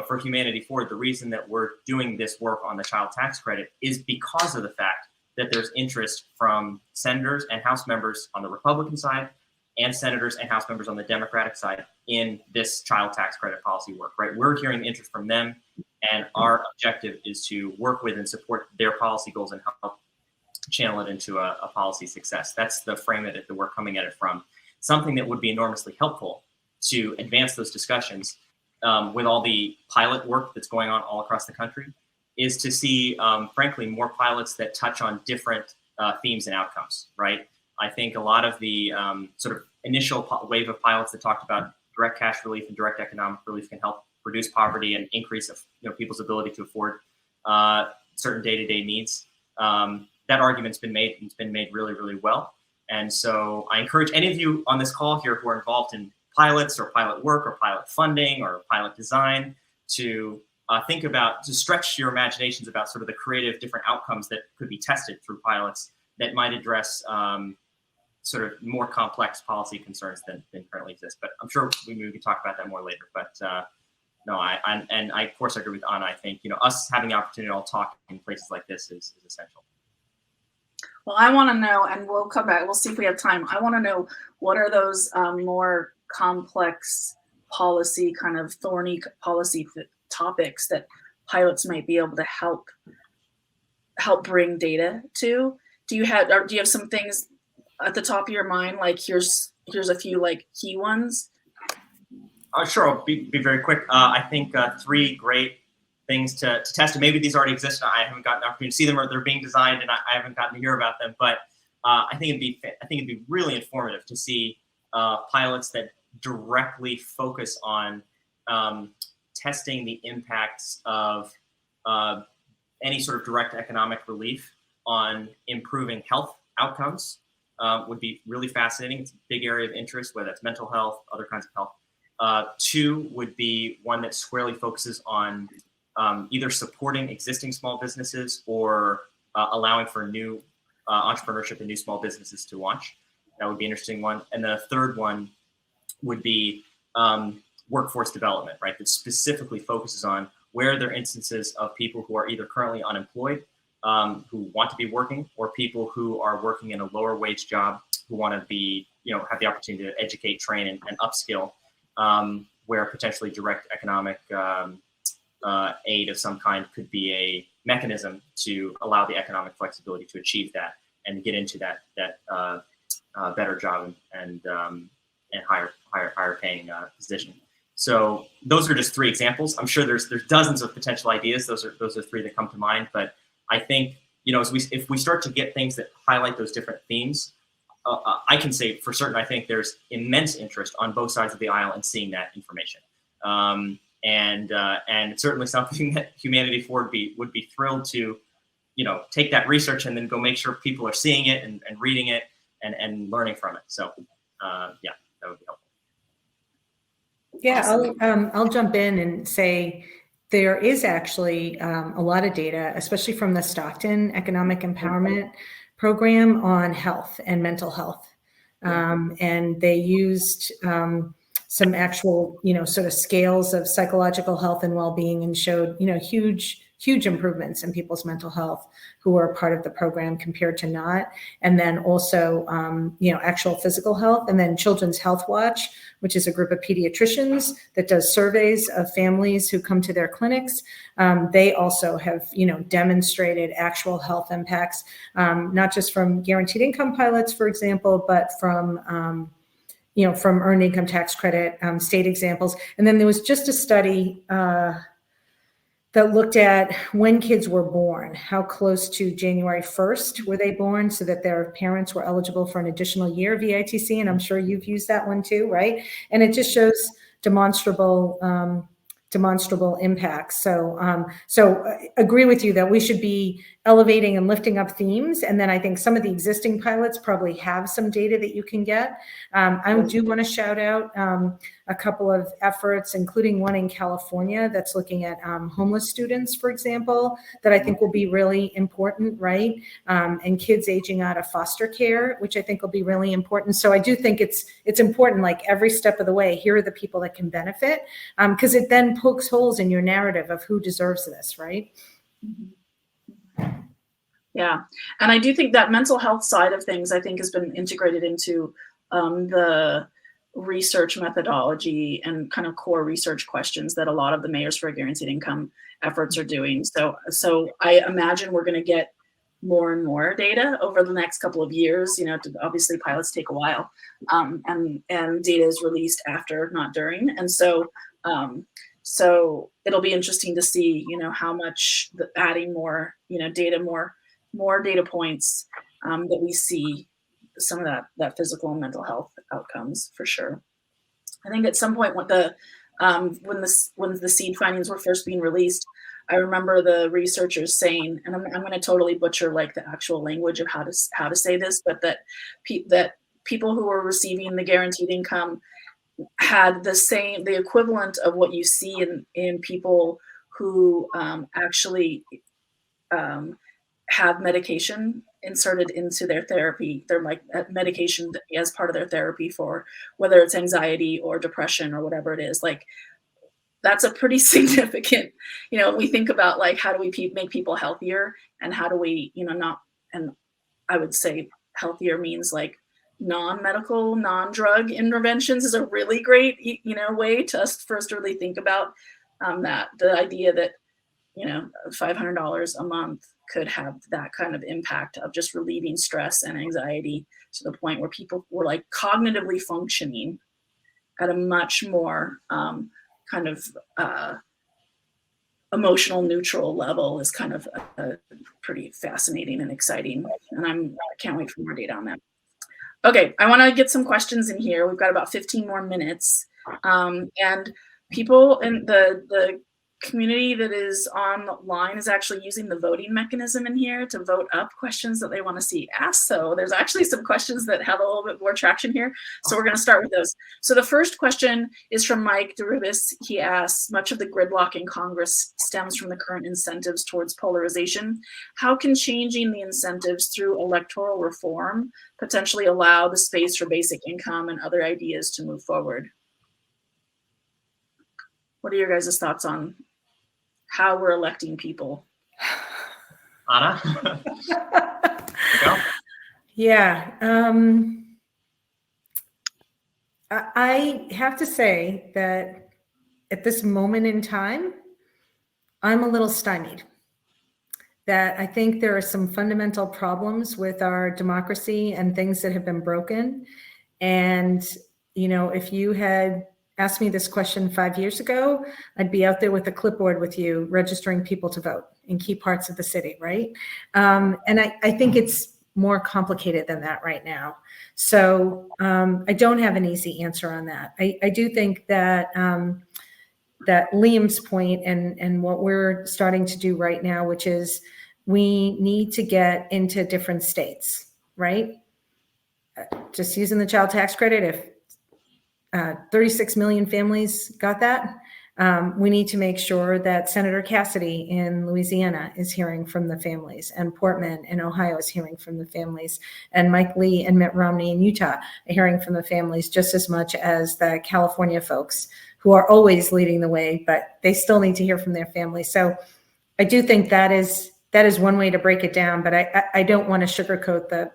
For Humanity Forward, the reason that we're doing this work on the child tax credit is because of the fact that there's interest from senators and House members on the Republican side and senators and House members on the Democratic side in this child tax credit policy work, right? We're hearing interest from them, and our objective is to work with and support their policy goals and help channel it into a policy success. That's the frame that we're coming at it from. Something that would be enormously helpful to advance those discussions with all the pilot work that's going on all across the country is to see, frankly, more pilots that touch on different themes and outcomes, right? I think a lot of the sort of initial wave of pilots that talked about direct cash relief and direct economic relief can help reduce poverty and increase people's ability to afford certain day-to-day needs. That argument's been made, and it's been made really, really well. And so I encourage any of you on this call here who are involved in pilots or pilot work or pilot funding or pilot design to think about, to stretch your imaginations about sort of the creative different outcomes that could be tested through pilots that might address sort of more complex policy concerns than currently exist. But I'm sure we can talk about that more later. But no, I of course agree with Anna. I think us having the opportunity to all talk in places like this is essential. Well, I want to know, and we'll come back. We'll see if we have time. I want to know, what are those more complex policy, kind of thorny policy topics that pilots might be able to help bring data to? Do you have some things at the top of your mind? Like here's a few like key ones. Sure, I'll be very quick. I think 3 great things to test, and maybe these already exist. I haven't gotten the opportunity to see them, or they're being designed, and I haven't gotten to hear about them. But I think it'd be really informative to see pilots that directly focus on testing the impacts of any sort of direct economic relief on improving health outcomes. Would be really fascinating. It's a big area of interest, whether that's mental health, other kinds of health. 2 would be one that squarely focuses on either supporting existing small businesses or allowing for new entrepreneurship and new small businesses to launch. That would be an interesting one. And the 3rd one would be workforce development, right? That specifically focuses on where there are instances of people who are either currently unemployed, who want to be working, or people who are working in a lower wage job who want to be, have the opportunity to educate, train, and upskill, where potentially direct economic aid of some kind could be a mechanism to allow the economic flexibility to achieve that and get into that better job and higher paying position. So those are just 3 examples. I'm sure there's dozens of potential ideas. Those are 3 that come to mind. But I think if we start to get things that highlight those different themes, I can say for certain I think there's immense interest on both sides of the aisle in seeing that information. And it's certainly something that Humanity Forward would be thrilled to, take that research and then go make sure people are seeing it and reading it and learning from it. So yeah, that would be helpful. Yeah, I'll jump in and say there is actually a lot of data, especially from the Stockton Economic Empowerment Program, on health and mental health. And they used some actual, sort of scales of psychological health and well-being, and showed, huge improvements in people's mental health who are part of the program compared to not. And then also, actual physical health. And then Children's Health Watch, which is a group of pediatricians that does surveys of families who come to their clinics. They also have, demonstrated actual health impacts, not just from guaranteed income pilots, for example, but from earned income tax credit, state examples. And then there was just a study that looked at when kids were born, how close to January 1st were they born, so that their parents were eligible for an additional year of EITC. And I'm sure you've used that one too, right? And it just shows demonstrable impacts. So agree with you that we should be elevating and lifting up themes. And then I think some of the existing pilots probably have some data that you can get. I do want to shout out a couple of efforts, including one in California that's looking at homeless students, for example, that I think will be really important, right? And kids aging out of foster care, which I think will be really important. So I do think it's important, like every step of the way, here are the people that can benefit, because it then pokes holes in your narrative of who deserves this, right? Yeah, and I do think that mental health side of things, I think, has been integrated into the research methodology and kind of core research questions that a lot of the Mayors for a Guaranteed Income efforts are doing. So I imagine we're going to get more and more data over the next couple of years. Obviously pilots take a while, and data is released after, not during. And so it'll be interesting to see, how much adding more, data, more data points that we see some of that physical and mental health outcomes for sure. I think at some point when the seed findings were first being released, I remember the researchers saying, and I'm going to totally butcher like the actual language of how to say this, but that people who were receiving the guaranteed income had the equivalent of what you see in people who actually have medication inserted into their therapy. They're like medication as part of their therapy for whether it's anxiety or depression or whatever it is. Like, that's a pretty significant, when we think about like, how do we make people healthier, and how do we, and I would say healthier means like non-medical, non-drug interventions is a really great, way to first really think about that. The idea that, $500 a month could have that kind of impact of just relieving stress and anxiety to the point where people were like cognitively functioning at a much more kind of emotional neutral level is kind of pretty fascinating and exciting. And I can't wait for more data on that. Okay, I want to get some questions in here. We've got about 15 more minutes. And people in the community that is online is actually using the voting mechanism in here to vote up questions that they want to see asked. So there's actually some questions that have a little bit more traction here. So we're going to start with those. So the first question is from Mike Derubis. He asks, much of the gridlock in Congress stems from the current incentives towards polarization. How can changing the incentives through electoral reform potentially allow the space for basic income and other ideas to move forward? What are your guys' thoughts on how we're electing people? Anna? Go. Yeah. I have to say that at this moment in time, I'm a little stymied. That I think there are some fundamental problems with our democracy and things that have been broken. And, if you had asked me this question 5 years ago, I'd be out there with a clipboard with you, registering people to vote in key parts of the city, right? And I think it's more complicated than that right now. So I don't have an easy answer on that. I do think that that Liam's point and what we're starting to do right now, which is we need to get into different states, right? Just using the child tax credit, if 36 million families got that, We need to make sure that Senator Cassidy in Louisiana is hearing from the families, and Portman in Ohio is hearing from the families, and Mike Lee and Mitt Romney in Utah are hearing from the families just as much as the California folks, who are always leading the way, but they still need to hear from their families. So I do think that is one way to break it down, but I don't want to sugarcoat the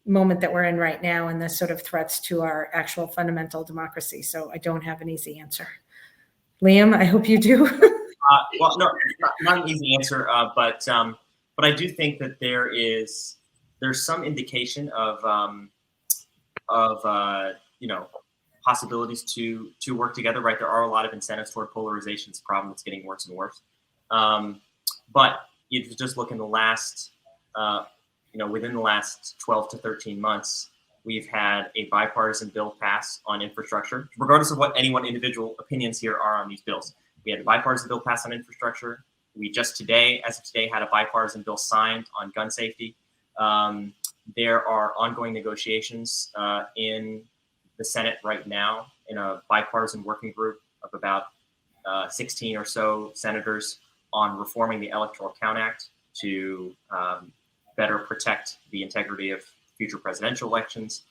moment that we're in right now and the sort of threats to our actual fundamental democracy. So I don't have an easy answer. Liam, I hope you do. Well, no, not an easy answer, but I do think that there's some indication of possibilities to work together. Right, there are a lot of incentives toward polarization. It's a problem that's getting worse and worse. But if you just look in the last, within the last 12 to 13 months, we've had a bipartisan bill pass on infrastructure, regardless of what individual opinions here are on these bills. We had a bipartisan bill pass on infrastructure. We just today, as of today, had a bipartisan bill signed on gun safety. There are ongoing negotiations in the Senate right now in a bipartisan working group of about 16 or so senators on reforming the Electoral Count Act to better protect the integrity of future presidential elections.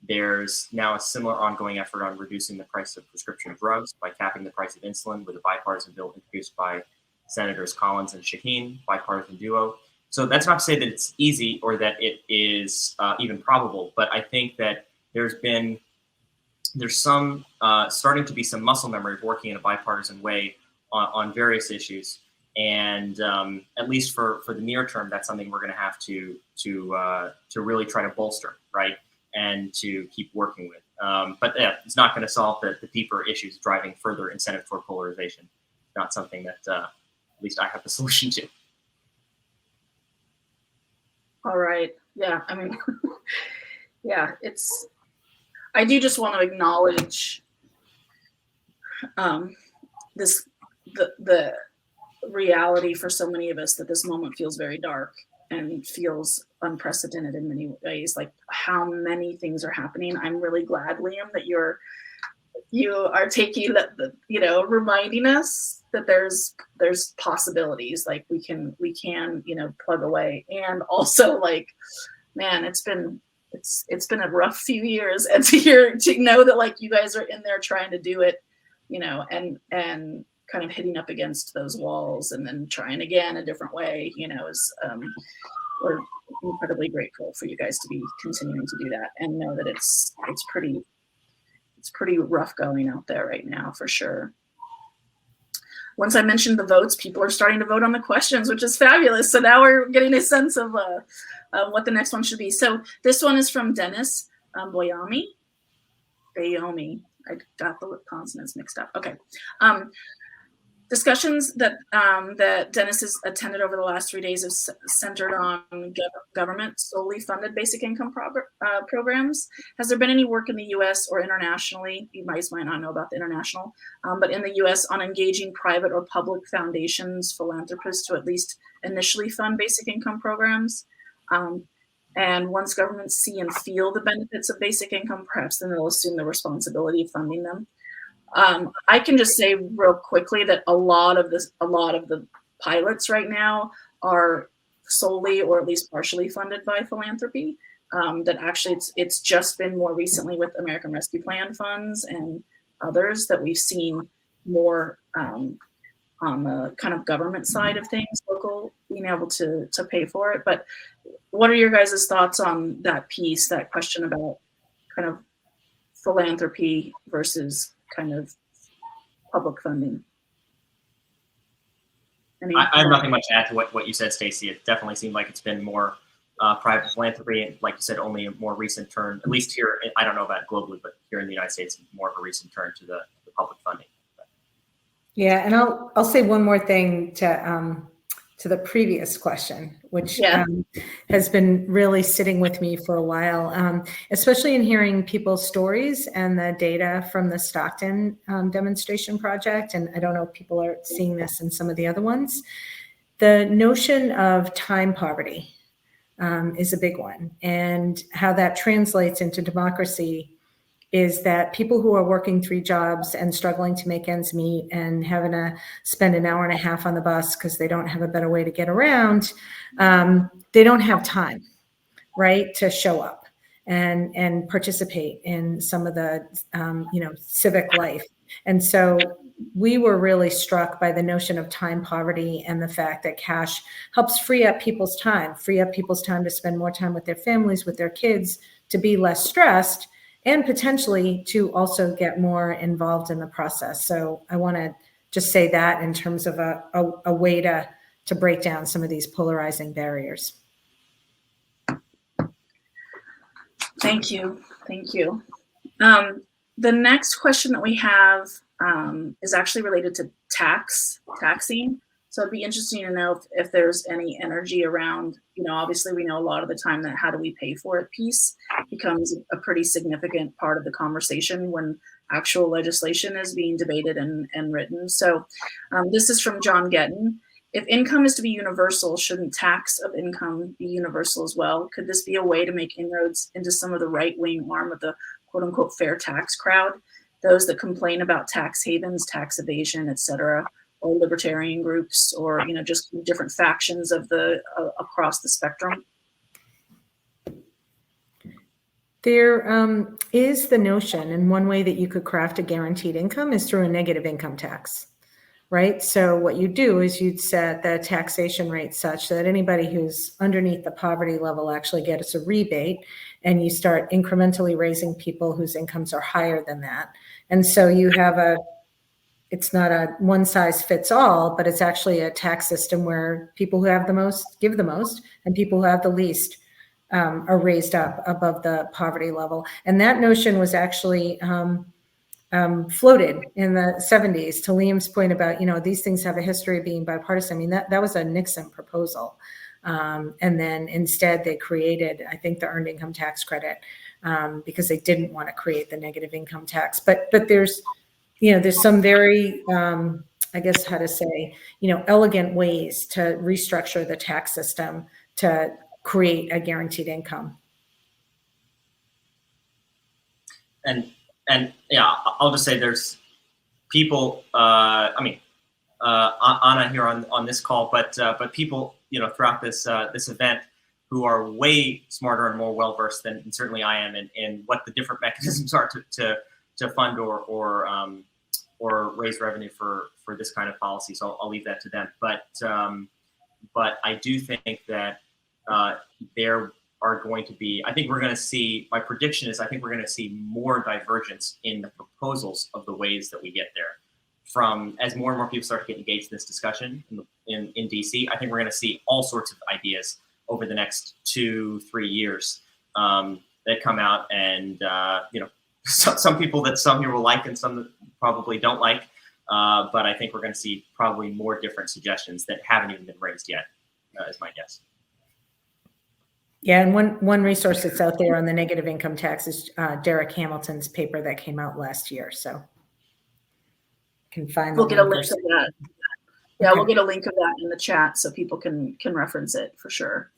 There's now a similar ongoing effort on reducing the price of prescription drugs by capping the price of insulin, with a bipartisan bill introduced by Senators Collins and Shaheen, bipartisan duo. So that's not to say that it's easy or that it is even probable, but I think that there's some starting to be some muscle memory of working in a bipartisan way on various issues. And at least for the near term, that's something we're going to have to really try to bolster, right, and to keep working with. But yeah, it's not going to solve the deeper issues driving further incentive toward polarization. It's not something that at least I have the solution to. All right. Yeah. I mean, yeah. I do just want to acknowledge the reality for so many of us that this moment feels very dark and feels unprecedented in many ways, like how many things are happening. I'm really glad, Liam, that you are taking reminding us that there's possibilities, like we can plug away. And also, like, man, it's been a rough few years, and to know that, like, you guys are in there trying to do it, and kind of hitting up against those walls and then trying again a different way, is we're incredibly grateful for you guys to be continuing to do that, and know that it's pretty rough going out there right now, for sure. Once I mentioned the votes, people are starting to vote on the questions, which is fabulous. So now we're getting a sense of what the next one should be. So this one is from Dennis Bayomi. I got the consonants mixed up. Okay. Discussions that Dennis has attended over the last 3 days have centered on government solely funded basic income programs. Has there been any work in the U.S. or internationally? You guys might not know about the international, but in the U.S. on engaging private or public foundations, philanthropists to at least initially fund basic income programs? And once governments see and feel the benefits of basic income, perhaps then they'll assume the responsibility of funding them. I can just say real quickly that a lot of the pilots right now are solely or at least partially funded by philanthropy. That actually it's just been more recently with American Rescue Plan funds and others that we've seen more on the kind of government side of things, local being able to pay for it. But what are your guys' thoughts on that piece, that question about kind of philanthropy versus kind of public funding? I have nothing much to add to what you said, Stacey. It definitely seemed like it's been more private philanthropy, and like you said, only a more recent turn, at least here. I don't know about globally, but here in the United States, more of a recent turn to the public funding. Yeah, and I'll say one more thing to the previous question, which has been really sitting with me for a while, especially in hearing people's stories and the data from the Stockton demonstration project. And I don't know if people are seeing this in some of the other ones. The notion of time poverty is a big one, and how that translates into democracy is that people who are working 3 jobs and struggling to make ends meet and having to spend an hour and a half on the bus because they don't have a better way to get around, they don't have time, right, to show up and participate in some of the, civic life. And so we were really struck by the notion of time poverty and the fact that cash helps free up people's time to spend more time with their families, with their kids, to be less stressed, and potentially to also get more involved in the process. So I want to just say that in terms of a way to break down some of these polarizing barriers. Thank you. The next question that we have is actually related to taxing. So it'd be interesting to know if there's any energy around, obviously we know a lot of the time that how do we pay for it piece becomes a pretty significant part of the conversation when actual legislation is being debated and written. So this is from John Getton. If income is to be universal, shouldn't tax of income be universal as well? Could this be a way to make inroads into some of the right-wing arm of the quote unquote fair tax crowd, those that complain about tax havens, tax evasion, et cetera, or libertarian groups, or just different factions of the across the spectrum? There is the notion, and one way that you could craft a guaranteed income is through a negative income tax, right? So what you do is you'd set the taxation rate such that anybody who's underneath the poverty level actually gets a rebate, and you start incrementally raising people whose incomes are higher than that. And so you have it's not a one size fits all, but it's actually a tax system where people who have the most give the most, and people who have the least are raised up above the poverty level. And that notion was actually floated in the 70s, to Liam's point about, these things have a history of being bipartisan. I mean, that was a Nixon proposal. And then instead they created, I think, the earned income tax credit because they didn't want to create the negative income tax. But there's some very, elegant ways to restructure the tax system to create a guaranteed income. And yeah, I'll just say there's people, Anna here on this call, but people, throughout this event who are way smarter and more well-versed than certainly I am in what the different mechanisms are to fund or raise revenue for this kind of policy. So I'll leave that to them. But I do think that there are going to be, I think we're going to see, my prediction is I think we're going to see more divergence in the proposals of the ways that we get there. From as more and more people start to get engaged in this discussion in DC, I think we're going to see all sorts of ideas over the next 2-3 years that come out, and some people that some here will like and some that probably don't like, but I think we're going to see probably more different suggestions that haven't even been raised yet, is my guess. Yeah, and one resource that's out there on the negative income tax is Derek Hamilton's paper that came out last year. So can find. We'll get a link of that. Yeah, okay. We'll get a link of that in the chat so people can reference it for sure.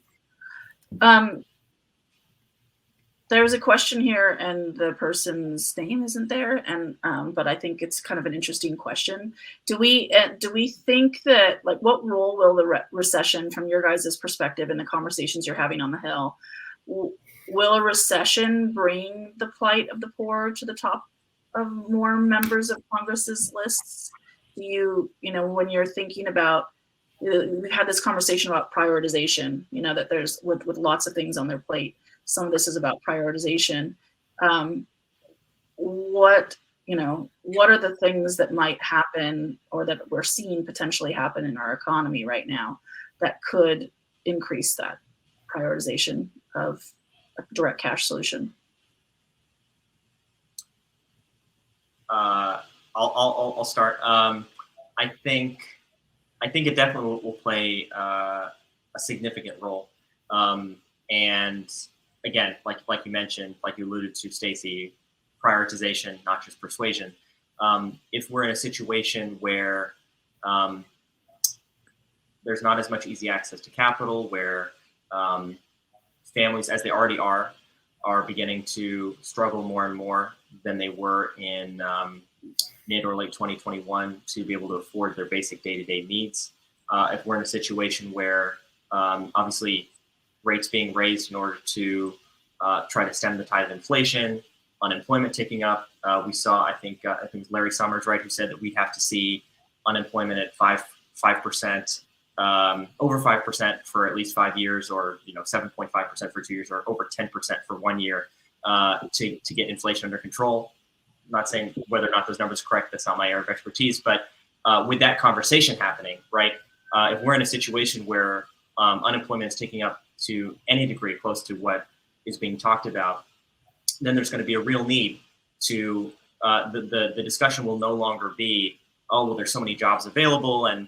There's a question here, and the person's name isn't there, and but I think it's kind of an interesting question. Do we think that, like, what role will the recession, from your guys' perspective in the conversations you're having on the Hill, will a recession bring the plight of the poor to the top of more members of Congress's lists? Do you when you're thinking about, we've had this conversation about prioritization, that there's with lots of things on their plate. Some of this is about prioritization. What are the things that might happen, or that we're seeing potentially happen in our economy right now, that could increase that prioritization of a direct cash solution? I'll start. I think it definitely will play a significant role. And again, like you mentioned, like you alluded to, Stacey, prioritization, not just persuasion. If we're in a situation where there's not as much easy access to capital, where families, as they already are are beginning to struggle more and more than they were in mid or late 2021 to be able to afford their basic day-to-day needs. If we're in a situation where obviously rates being raised in order to try to stem the tide of inflation, unemployment ticking up, we saw, I think Larry Summers, right, who said that we'd have to see unemployment at 5%, over 5% for at least 5 years, or 7.5% for 2 years, or over 10% for 1 year to get inflation under control. I'm not saying whether or not those numbers are correct, that's not my area of expertise, but with that conversation happening, right, if we're in a situation where unemployment is ticking up to any degree close to what is being talked about, then there's going to be a real need to, the discussion will no longer be, oh, well, there's so many jobs available, and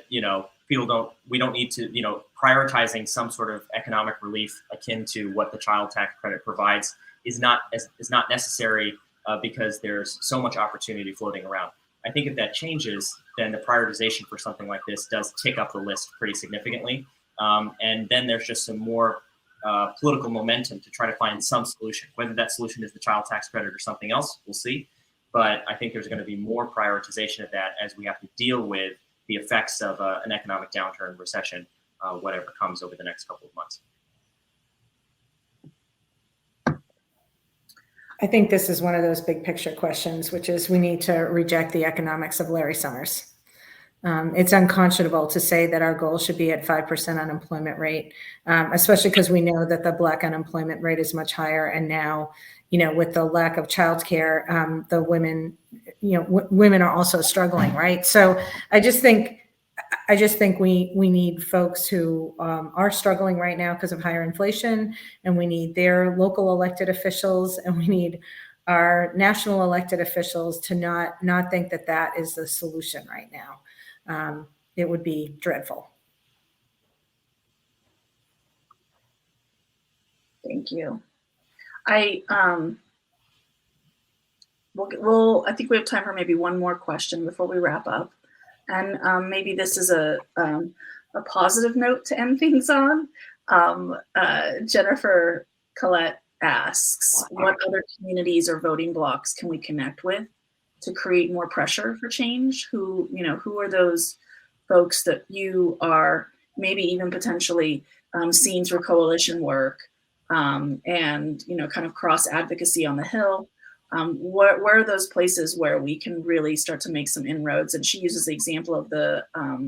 we don't need to, prioritizing some sort of economic relief akin to what the child tax credit provides is not necessary because there's so much opportunity floating around. I think if that changes, then the prioritization for something like this does tick up the list pretty significantly. And then there's just some more political momentum to try to find some solution. Whether that solution is the child tax credit or something else, we'll see. But I think there's going to be more prioritization of that as we have to deal with the effects of an economic downturn, recession, whatever comes over the next couple of months. I think this is one of those big picture questions, which is we need to reject the economics of Larry Summers. It's unconscionable to say that our goal should be at 5% unemployment rate, especially because we know that the Black unemployment rate is much higher. And now, with the lack of childcare, the women, women are also struggling, right? So I just think we need folks who are struggling right now because of higher inflation, and we need their local elected officials, and we need our national elected officials to not think that that is the solution right now. It would be dreadful. Thank you. I think we have time for maybe one more question before we wrap up, and maybe this is a positive note to end things on. Jennifer Collette asks, what other communities or voting blocks can we connect with to create more pressure for change? Who are those folks that you are maybe even potentially seeing through coalition work and kind of cross advocacy on the Hill? Where are those places where we can really start to make some inroads? And she uses the example of the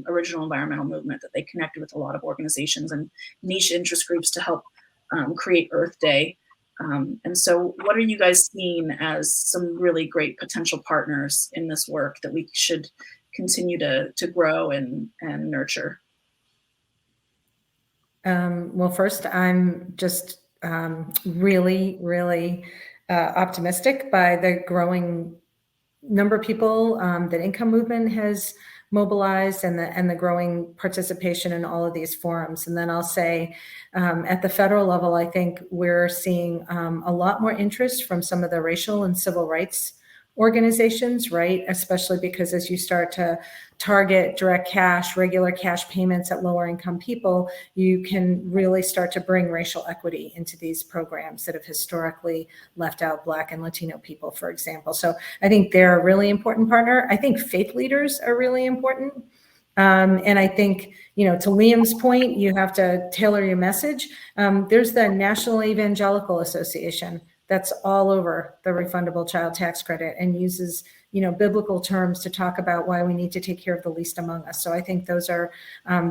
original environmental movement, that they connected with a lot of organizations and niche interest groups to help create Earth Day. And so what are you guys seeing as some really great potential partners in this work that we should continue to grow and nurture? Well, first, I'm just really, really optimistic by the growing number of people that Income Movement has mobilized, and the growing participation in all of these forums. And then I'll say at the federal level, I think we're seeing a lot more interest from some of the racial and civil rights organizations, right? Especially because as you start to target direct cash, regular cash payments at lower income people, you can really start to bring racial equity into these programs that have historically left out Black and Latino people, for example. So I think they're a really important partner. I think faith leaders are really important. And I think, to Liam's point, you have to tailor your message. There's the National Evangelical Association that's all over the refundable child tax credit and uses, biblical terms to talk about why we need to take care of the least among us. So I think those are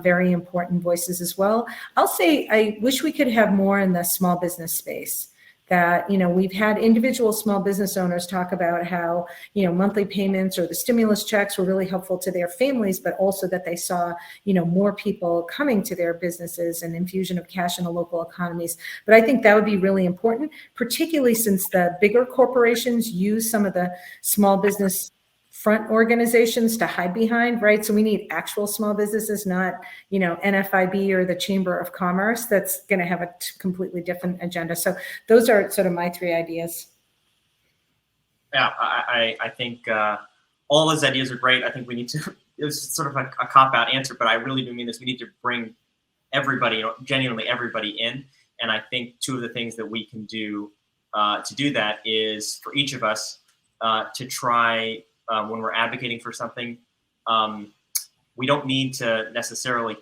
very important voices as well. I'll say I wish we could have more in the small business space. That, we've had individual small business owners talk about how, monthly payments or the stimulus checks were really helpful to their families, but also that they saw, more people coming to their businesses and infusion of cash in the local economies. But I think that would be really important, particularly since the bigger corporations use some of the small business front organizations to hide behind, right? So we need actual small businesses, not, NFIB or the Chamber of Commerce that's going to have a completely different agenda. So those are sort of my three ideas. Yeah, I think all those ideas are great. I think we need to, it was sort of a cop-out answer, but I really do mean this. We need to bring everybody, genuinely everybody in. And I think two of the things that we can do to do that is for each of us to try when we're advocating for something, we don't need to necessarily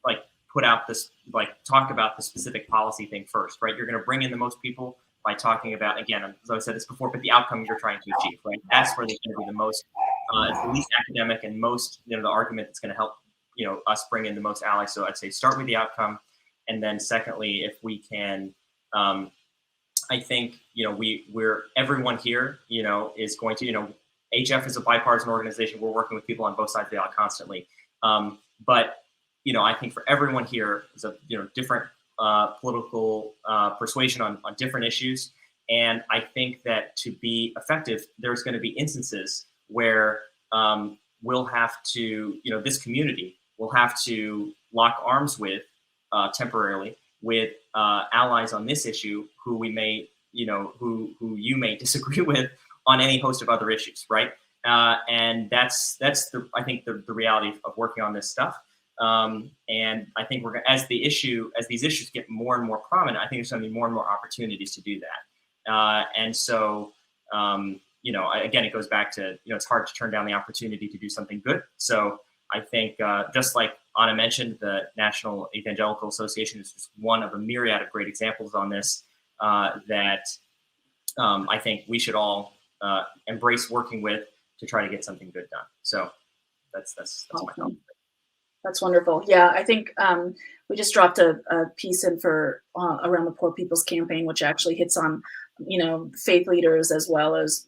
like put out this, like talk about the specific policy thing first, right? You're going to bring in the most people by talking about, again, as I said this before, but the outcome you're trying to achieve, right? That's where there's going to be the most, it's the least academic and most, the argument that's going to help, us bring in the most allies. So I'd say start with the outcome. And then secondly, if we can, I think, we're everyone here, is going to, HF is a bipartisan organization. We're working with people on both sides of the aisle constantly. But, I think for everyone here is a, different political persuasion on different issues. And I think that to be effective, there's going to be instances where we'll have to, this community will have to lock arms with temporarily with allies on this issue who we may, who you may disagree with on any host of other issues, right? And that's I think the reality of working on this stuff. And I think as these issues get more and more prominent, I think there's going to be more and more opportunities to do that. And so, again, it goes back to, it's hard to turn down the opportunity to do something good. So I think just like Anna mentioned, the National Evangelical Association is just one of a myriad of great examples on this that I think we should all embrace working with to try to get something good done. So that's awesome. My comment. That's wonderful. Yeah, I think we just dropped a piece in for around the Poor People's Campaign, which actually hits on, faith leaders as well as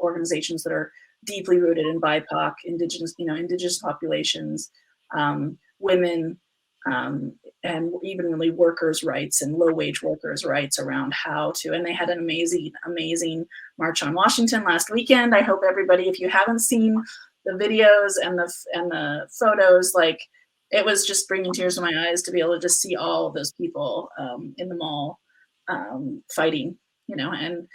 organizations that are deeply rooted in BIPOC, indigenous populations, women, and even really workers' rights and low-wage workers' rights around how to. And they had an amazing March on Washington last weekend. I hope everybody, if you haven't seen the videos and the photos, like it was just bringing tears to my eyes to be able to just see all of those people in the mall fighting, and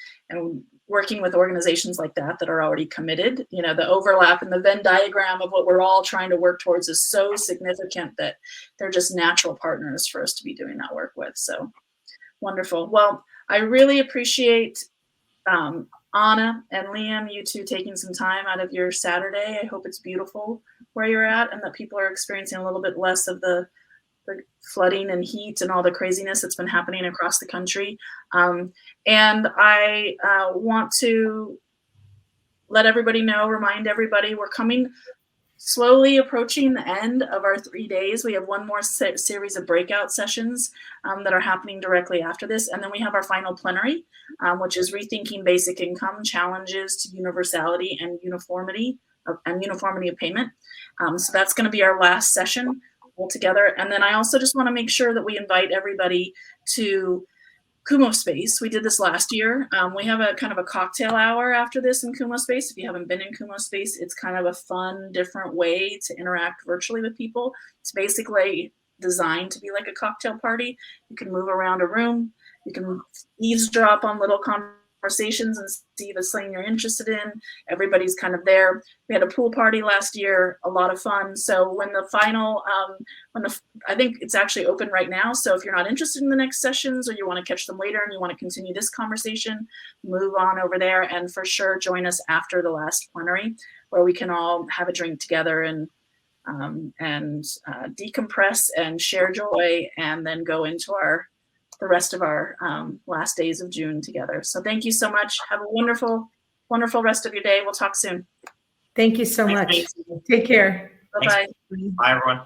working with organizations like that are already committed. The overlap in the Venn diagram of what we're all trying to work towards is so significant that they're just natural partners for us to be doing that work with. So wonderful. Well, I really appreciate Anna and Liam, you two taking some time out of your Saturday. I hope it's beautiful where you're at and that people are experiencing a little bit less of the flooding and heat and all the craziness that's been happening across the country. And I want to let everybody know, remind everybody, we're slowly approaching the end of our 3 days. We have one more series of breakout sessions that are happening directly after this. And then we have our final plenary, which is rethinking basic income, challenges to universality and uniformity of payment. So that's going to be our last session altogether. And then I also just want to make sure that we invite everybody to Kumo Space. We did this last year. We have a kind of a cocktail hour after this in Kumo Space. If you haven't been in Kumo Space, it's kind of a fun, different way to interact virtually with people. It's basically designed to be like a cocktail party. You can move around a room. You can eavesdrop on little conversations and see if it's something you're interested in. Everybody's kind of there. We had a pool party last year, a lot of fun. So when the final, I think it's actually open right now. So if you're not interested in the next sessions or you want to catch them later and you want to continue this conversation, move on over there, and for sure join us after the last plenary where we can all have a drink together and decompress and share joy and then go into the rest of our last days of June together. So thank you so much. Have a wonderful, wonderful rest of your day. We'll talk soon. Thank you so much. Take care. Bye-bye. Bye, everyone.